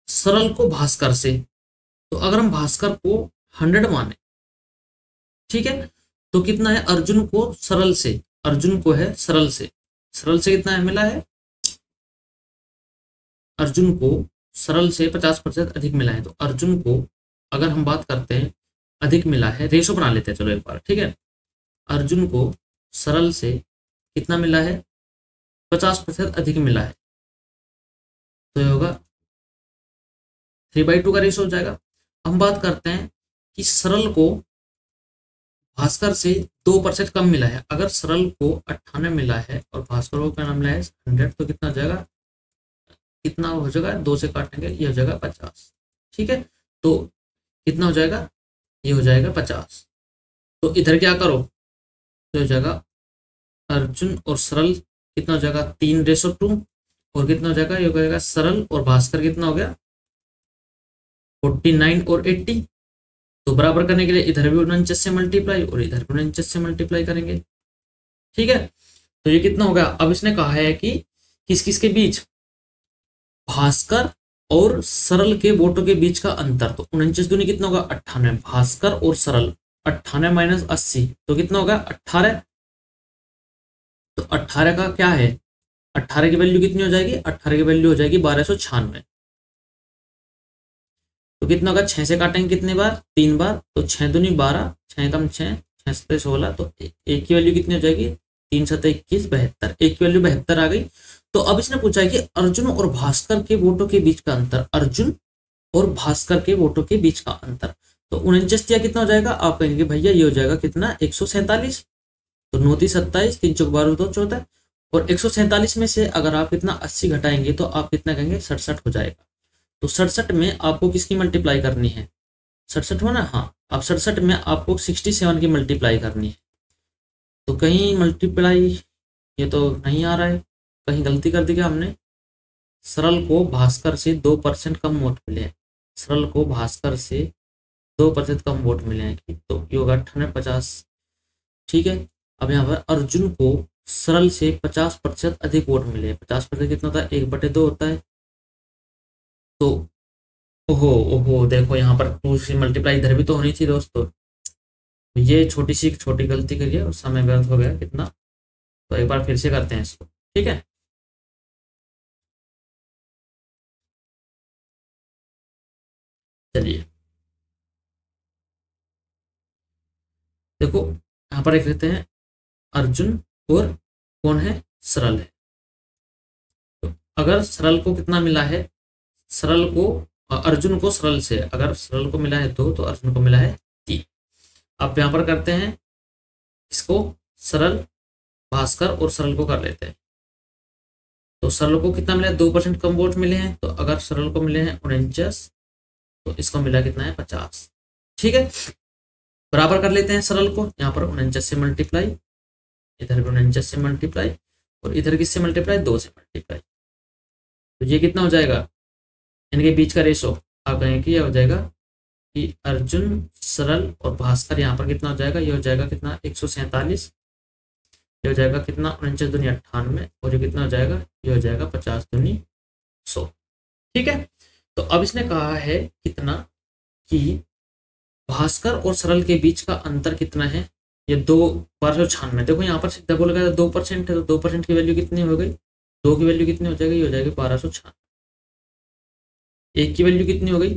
सरल को भास्कर से, तो अगर हम भास्कर को 100 माने, ठीक है, तो कितना है अर्जुन को सरल से? अर्जुन को है सरल से कितना है मिला है? अर्जुन को सरल से 50% अधिक मिला है। तो अर्जुन को अगर हम बात करते हैं अधिक मिला है, रेशो बना लेते हैं चलो एक बार। ठीक है, अर्जुन को सरल से कितना मिला है? 50% अधिक मिला है, तो ये होगा 3/2 का रेशो हो जाएगा। हम बात करते हैं कि सरल को भास्कर से 2% कम मिला है। अगर सरल को 98 मिला है और भास्कर को क्या मिला है 100, तो कितना हो जाएगा? कितना हो जाएगा? 2 से काटेंगे, ये हो जाएगा 50। ठीक है, तो कितना हो जाएगा? ये हो जाएगा 50। तो इधर क्या करो, तो हो जाएगा अर्जुन और सरल कितना हो जाएगा? 3:2। और कितना हो जाएगा? ये हो जाएगा सरल और भास्कर कितना हो गया? 49 और 80। तो बराबर करने के लिए इधर भी 49 से मल्टीप्लाई और इधर भी 49 से मल्टीप्लाई करेंगे। ठीक है, तो ये कितना हो गया? अब इसने कहा है कि किस किस के बीच? भास्कर और सरल के वोटों के बीच का अंतर। तो 49 दूनी कितना होगा? 98। भास्कर और सरल 98 - 80 तो कितना होगा? 18। तो 18 का क्या है? 18 की वैल्यू कितनी हो जाएगी? 18 की वैल्यू हो जाएगी 1296। तो कितना होगा? 6 से काटेंगे कितने बार? 3 बार। तो 6 दूनी 12, 6 कम 6, 6 7 16। तो एक की वैल्यू कितनी हो जाएगी? 3 7 21, 72। एक की वैल्यू 72 आ गई। तो अब इसने पूछा है कि अर्जुन और भास्कर के वोटों के बीच का अंतर। अर्जुन और भास्कर के वोटों के बीच का अंतर। तो 49 या कितना हो जाएगा? आप कहेंगे भैया ये हो जाएगा कितना? 147। तो 9 3 27, 3 4 12 2 14। और 147 में से अगर आप कितना 80 घटाएंगे तो आप कितना कहेंगे? 67 हो जाएगा। तो 67 में आपको किसकी मल्टीप्लाई करनी है? 67 हो ना? हाँ, अब 67 में आपको 67 की मल्टीप्लाई करनी है। तो कहीं मल्टीप्लाई ये तो नहीं आ रहा है, कहीं गलती कर दी क्या हमने? सरल को भास्कर से 2% कम वोट मिले हैं। सरल को भास्कर से 2% कम वोट मिले हैं, तो ये होगा 98 50। ठीक है, अब यहाँ पर अर्जुन को सरल से 50% अधिक वोट मिले हैं। 50% कितना होता है? 1/2 होता है। तो ओहो ओहो, देखो यहाँ पर 2 से मल्टीप्लाई इधर भी तो होनी थी दोस्तों। तो ये छोटी गलती करी है और समय व्यर्थ हो गया कितना। तो एक बार फिर से करते हैं इसको। ठीक है, चलिए देखो यहाँ पर एक लेते हैं अर्जुन और कौन है? सरल है। तो अगर सरल को कितना मिला है? सरल को अर्जुन को सरल से अगर सरल को मिला है 2, तो अर्जुन को मिला है 3। अब यहाँ पर करते हैं इसको सरल, भास्कर और सरल को कर लेते हैं। तो सरल को कितना मिला है? 2% कम वोट मिले हैं। तो अगर सरल को मिले हैं 49, तो इसको मिला कितना है? 50। ठीक है, बराबर कर लेते हैं सरल को। यहाँ पर 49 से मल्टीप्लाई, इधर भी 49 से मल्टीप्लाई और इधर किससे मल्टीप्लाई? 2 से मल्टीप्लाई। तो ये कितना हो जाएगा? इनके बीच का रेशो आप कहेंगे कि ये हो जाएगा कि अर्जुन, सरल और भास्कर, यहाँ पर कितना हो जाएगा? ये हो जाएगा कितना? 147। ये हो जाएगा कितना? 49 दूनी 98 और ये कितना हो जाएगा? ये हो जाएगा 50 दूनी 100। ठीक है, तो अब इसने कहा है कितना कि भास्कर और सरल के बीच का अंतर कितना है? ये 1296। देखो यहाँ पर सीधा बोला गया 2% है, तो 2% की वैल्यू कितनी हो गई? 2 की वैल्यू कितनी हो जाएगी? ये हो जाएगी 1296। एक की वैल्यू कितनी हो गई,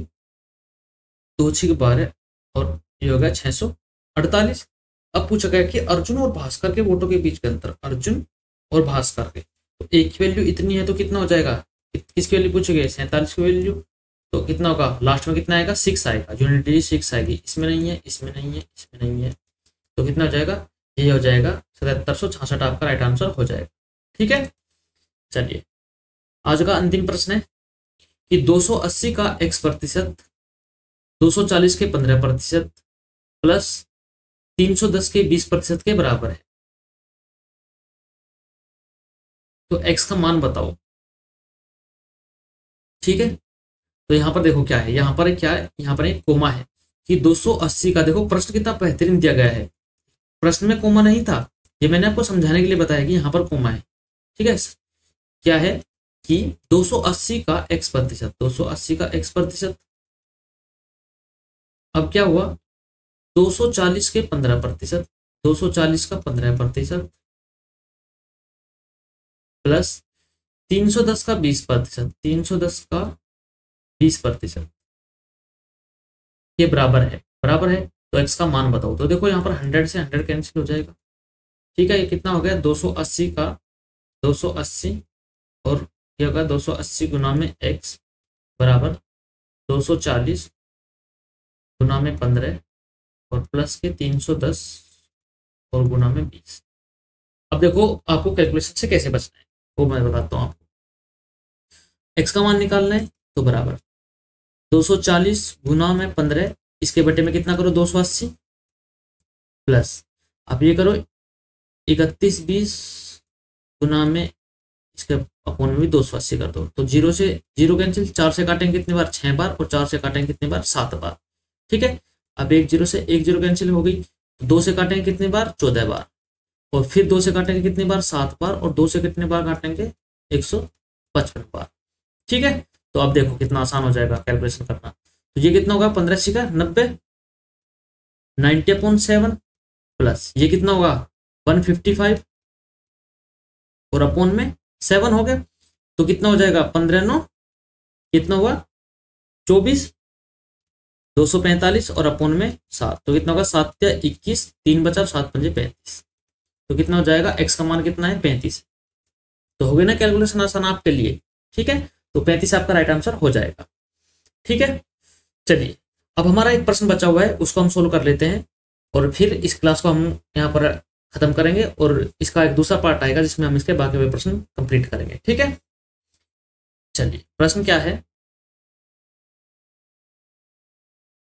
2×6=12 और ये हो गया 648। अब पूछा गया कि अर्जुन और भास्कर के वोटों के बीच का अंतर, अर्जुन और भास्कर के, तो एक की वैल्यू इतनी है तो कितना हो जाएगा, किसकी वैल्यू पूछे गए, 47 की वैल्यू, तो कितना होगा लास्ट में, कितना आएगा 6 आएगा, यूनिटी 6 आएगी, इसमें नहीं है, इसमें नहीं है, इसमें नहीं है, तो कितना हो जाएगा, ये हो जाएगा 7766, आपका राइट आंसर हो जाएगा। ठीक है, चलिए आज का अंतिम प्रश्न है कि 280 का x%, 240 के 15% प्लस 310 के 20% के बराबर है, तो x का मान बताओ। ठीक है, तो यहाँ पर देखो क्या है, यहाँ पर क्या है, यहाँ पर एक कोमा है कि 280 का, देखो प्रश्न कितना बेहतरीन दिया गया है, प्रश्न में कोमा नहीं था, ये मैंने आपको समझाने के लिए बताया कि यहाँ पर कोमा है। ठीक है, क्या है कि 280 का x%, 280 का x%, अब क्या हुआ 240 के 15%, 240 का 15% प्लस 310 का 20%, 310 का 20% ये बराबर है, बराबर है, तो x का मान बताओ। तो देखो यहाँ पर 100 से 100 कैंसिल हो जाएगा। ठीक है, ये कितना हो गया 280 का 280 और ये होगा 280 गुना में x बराबर 240 गुना में 15 और प्लस के 310 और गुना में 20। अब देखो आपको कैलकुलेशन से कैसे बचना है वो मैं बताता हूँ आपको। x का मान निकालना है तो बराबर 240 गुना में 15, इसके बटे में कितना करो 280 प्लस आप ये करो 3120 गुना में इसके अपोन में भी 280 कर दो, तो 0 से 0 कैंसिल, 4 से काटेंगे कितनी बार 6 बार और 4 से काटेंगे कितनी बार 7 बार। ठीक है, अब 1 0 से 1 0 कैंसिल हो गई, 2 से काटेंगे कितनी बार 14 बार और फिर 2 से काटेंगे कितनी बार 7 बार और 2 से कितने बार काटेंगे 155 बार। ठीक है, तो अब देखो कितना आसान हो जाएगा कैलकुलेशन करना। तो ये कितना होगा 15 का 90, 90/7 प्लस ये कितना होगा 155 और अपोन में 7 हो गया, तो कितना हो जाएगा 15×9 कितना हुआ 24, 245 और अपोन में 7, तो कितना होगा 7 या 21, 3 बचा 7 पंजे 35, तो कितना हो जाएगा x का मान कितना है 35। तो हो गई ना कैलकुलेशन आसान आपके लिए। ठीक है, तो 35 आपका राइट आंसर हो जाएगा। ठीक है, चलिए अब हमारा एक प्रश्न बचा हुआ है उसको हम सोल्व कर लेते हैं और फिर इस क्लास को हम यहाँ पर खत्म करेंगे और इसका एक दूसरा पार्ट आएगा जिसमें हम इसके बाकी के प्रश्न कंप्लीट करेंगे। ठीक है, चलिए प्रश्न क्या है,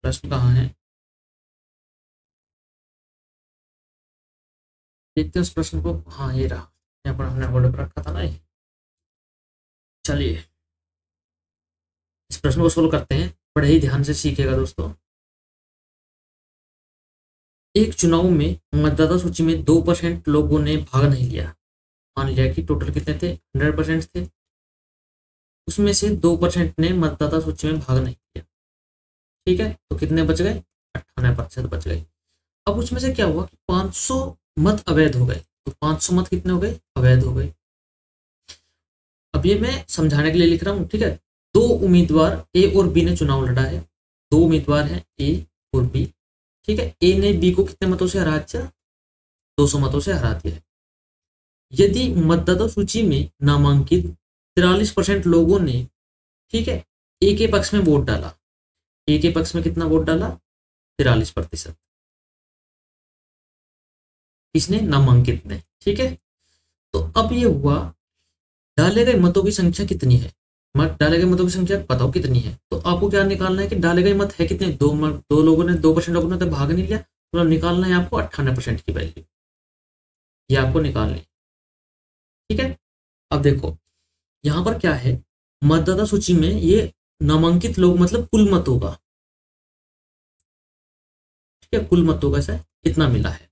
प्रश्न कहाँ है देखते हैं उस प्रश्न को। हाँ ये रहा, यहाँ पर हमने होल्ड पर रखा था ना ये। चलिए इस प्रश्न को सोल्व करते हैं, बड़े ही ध्यान से सीखिएगा दोस्तों। एक चुनाव में मतदाता सूची में 2% लोगों ने भाग नहीं लिया, मान लिया कि टोटल कितने थे 100% थे, उसमें से 2% ने मतदाता सूची में भाग नहीं लिया। ठीक है, तो कितने बच गए 98% बच गए। अब उसमें से क्या हुआ कि 500 मत अवैध हो गए, तो 500 मत कितने हो गए अवैध हो गए। अब ये मैं समझाने के लिए लिख रहा हूँ। ठीक है, 2 उम्मीदवार ए और बी ने चुनाव लड़ा है, 2 उम्मीदवार हैं ए और बी। ठीक है, ए ने बी को कितने मतों से हरा दिया 200 मतों से हरा दिया है। यदि मतदाता सूची में नामांकित 43% लोगों ने ठीक है ए के पक्ष में वोट डाला, ए के पक्ष में कितना वोट डाला 43%, इसने नामांकित ने। ठीक है, तो अब ये हुआ डाले गए मतों की संख्या कितनी है, मत डाले गए मतों की संख्या बताओ कितनी है। तो आपको क्या निकालना है कि डाले गए मत है कितने, दो लोगों ने 2% लोगों ने तो भाग नहीं लिया, तो निकालना है आपको 98% की वैल्यू, ये आपको निकालनी। ठीक है, अब देखो यहाँ पर क्या है, मतदाता सूची में ये नामांकित लोग मतलब कुल मतों का, ठीक है कुल मतों का कितना मिला है।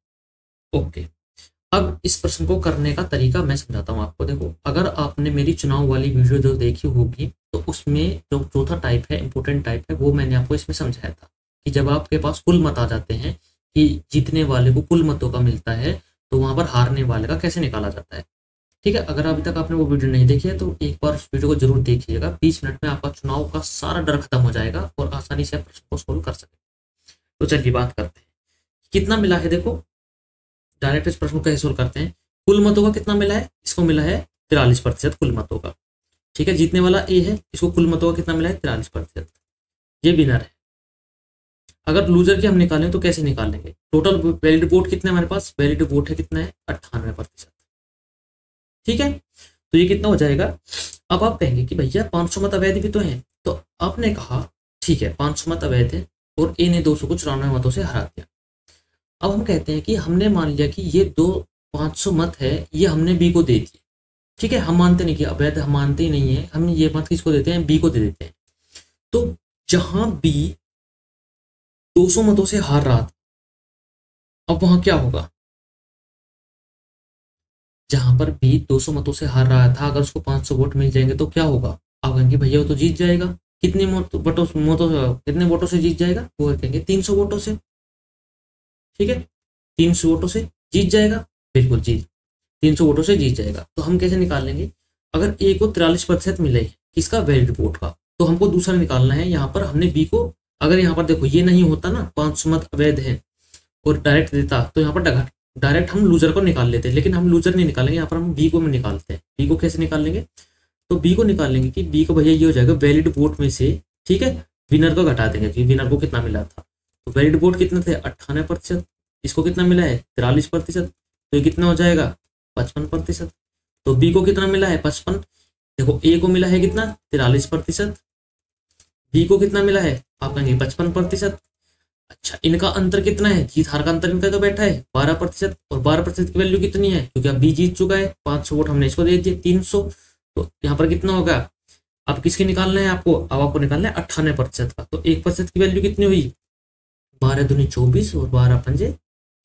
ओके, अब इस प्रश्न को करने का तरीका मैं समझाता हूँ आपको। देखो अगर आपने मेरी चुनाव वाली वीडियो जो देखी होगी तो उसमें जो चौथा टाइप है इंपोर्टेंट टाइप है वो मैंने आपको इसमें समझाया था कि जब आपके पास कुल मत आ जाते हैं कि जीतने वाले को कुल मतों का मिलता है तो वहां पर हारने वाले का कैसे निकाला जाता है। ठीक है, अगर अभी तक आपने वो वीडियो नहीं देखी है तो एक बार उस वीडियो को जरूर देखिएगा। 20 मिनट में आपका चुनाव का सारा डर खत्म हो जाएगा और आसानी से आप प्रश्न को सोल्व कर सकें। तो चलिए बात करते हैं कितना मिला है। देखो डायरेक्ट इस प्रश्न को कैसे सोल्व करते हैं। कुल मतों का कितना मिला है, इसको मिला है 43% कुल मतों का। ठीक है, जीतने वाला ए है, इसको कुल मतों का कितना मिला है 43%, ये विनर है। अगर लूजर की हम निकालें तो कैसे निकालेंगे। टोटल वैलिड वोट कितने हमारे पास, वैलिड वोट है कितना है 98%। ठीक है, तो ये कितना हो जाएगा। अब आप कहेंगे कि भैया 500 मत अवैध भी तो हैं, तो आपने कहा ठीक है 500 मत अवैध है और ए ने 200 को 94 मतों से हरा दिया। अब हम कहते हैं कि हमने मान लिया कि ये 500 मत है, ये हमने बी को दे दिए। ठीक है, हम मानते नहीं कि अवैध, हम मानते ही नहीं है, हम ये मत किसको देते हैं, बी को दे देते हैं। तो जहां बी 200 मतों से हार रहा था, अब वहां क्या होगा। जहां पर बी 200 मतों से हार रहा था, अगर उसको 500 वोट मिल जाएंगे तो क्या होगा। आप कहेंगे भैया वो तो जीत जाएगा। कितने कितने वोटों से जीत जाएगा, वो कहेंगे 300 वोटों से। ठीक है, 300 वोटों से जीत जाएगा, बिल्कुल जीत 300 वोटों से जीत जाएगा। तो हम कैसे निकाल लेंगे, अगर ए को 43% मिले किसका, वैलिड वोट का, तो हमको दूसरा निकालना है। यहाँ पर हमने बी को, अगर यहाँ पर देखो ये नहीं होता ना 500 मत अवैध है और डायरेक्ट देता, तो यहाँ पर डायरेक्ट हम लूजर को निकाल लेते हैं, लेकिन हम लूजर नहीं निकालेंगे, यहाँ पर हम बी को में निकालते हैं। बी को कैसे निकाल लेंगे, तो बी को निकाल लेंगे कि बी को भैया ये हो जाएगा वैलिड वोट में से, ठीक है, विनर को घटा देंगे कि विनर को कितना मिला था। तो वैलिड वोट कितने थे 98%, इसको कितना मिला है 43%, तो ये कितना हो जाएगा 55%। तो बी को कितना मिला है 55, देखो ए को मिला है कितना 43%, बी को कितना मिला है आप कहेंगे 55%। अच्छा, इनका अंतर कितना है, जीत हार का अंतर इनका तो बैठा है 12%, और 12% की वैल्यू कितनी है, क्योंकि अब बी जीत चुका है, 500 वोट हमने इसको दे दिए 300, तो यहाँ पर कितना होगा। अब किसके निकालना है आपको, अब आपको निकालना है 98% का। तो 1% की वैल्यू कितनी हुई, 12 दूनी 24 और 12 पंजे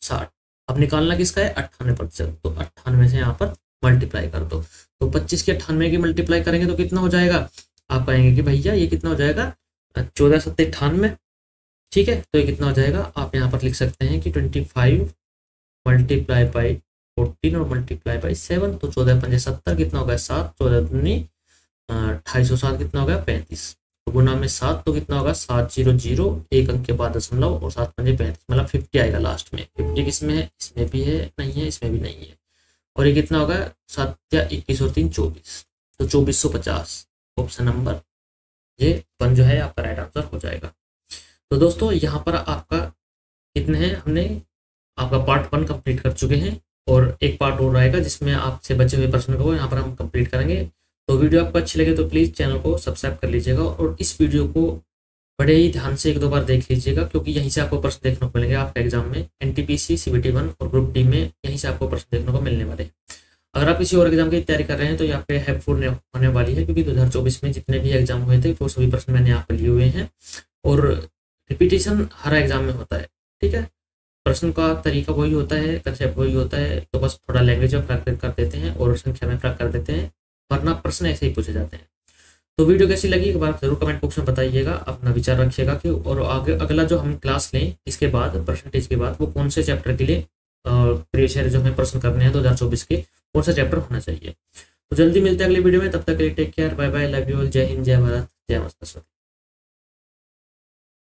60। अब निकालना किसका है 98%, तो 98 से यहाँ पर मल्टीप्लाई कर दो। तो 25 की 98 की मल्टीप्लाई करेंगे तो कितना हो जाएगा, आप कहेंगे कि भैया ये कितना हो जाएगा 14 7 98। ठीक है, तो ये कितना हो जाएगा, आप यहाँ पर लिख सकते हैं कि 25 मल्टीप्लाई बाई 14 और मल्टीप्लाई बाई 7, तो 14 पंजे 70 कितना होगा 7, 14 दूनी 257 कितना होगा 35, तो गुना में 7 तो कितना होगा 700, एक अंक के बाद दशमलव और 7 पंजे 35, मतलब 50 आएगा लास्ट में। 50 किसमें है, इसमें भी है नहीं है, इसमें भी नहीं है, और ये कितना होगा 7 या 21 और 3 24, तो 2450 ऑप्शन नंबर ये 1 जो है आपका राइट आंसर हो जाएगा। तो दोस्तों यहाँ पर आपका कितने हैं, हमने आपका पार्ट 1 कंप्लीट कर चुके हैं और एक पार्ट और रहेगा जिसमें आपसे बचे हुए प्रश्न को यहाँ पर हम कंप्लीट करेंगे। तो वीडियो आपको अच्छी लगे तो प्लीज़ चैनल को सब्सक्राइब कर लीजिएगा और इस वीडियो को बड़े ही ध्यान से 1-2 बार देख लीजिएगा, क्योंकि यहीं से आपको प्रश्न देखने को मिलेंगे आपके एग्जाम में। NTPC CBT 1 और ग्रुप डी में यहीं से आपको प्रश्न देखने को मिलने वाले हैं। अगर आप किसी और एग्जाम की तैयारी कर रहे हैं तो ये आपके हेल्पफुल होने वाली है, क्योंकि 2024 में जितने भी एग्जाम हुए थे वो सभी प्रश्न मैंने यहाँ पर लिए हुए हैं और रिपीटेशन हर एग्जाम में होता है। ठीक है, प्रश्न का तरीका वही होता है, कंसेप्ट वही होता है, तो बस थोड़ा लैंग्वेज में फर्क कर देते हैं और संख्या में फर्क कर देते हैं, वरना प्रश्न ऐसे ही पूछे जाते हैं। तो वीडियो कैसी लगी एक बार जरूर कमेंट बॉक्स में बताइएगा, अपना विचार रखिएगा कि और आगे अगला जो हम क्लास लें इसके बाद परसेंटेज के बाद वो कौन से चैप्टर के लिए प्रीवियस ईयर जो हमें प्रश्न करने हैं 2024 के, कौन सा चैप्टर होना चाहिए। तो जल्दी मिलते हैं अगले वीडियो में, तब तक के लिए take care, bye bye, love you all, Jai Hind, जय भारत, जय माता सरस्वती।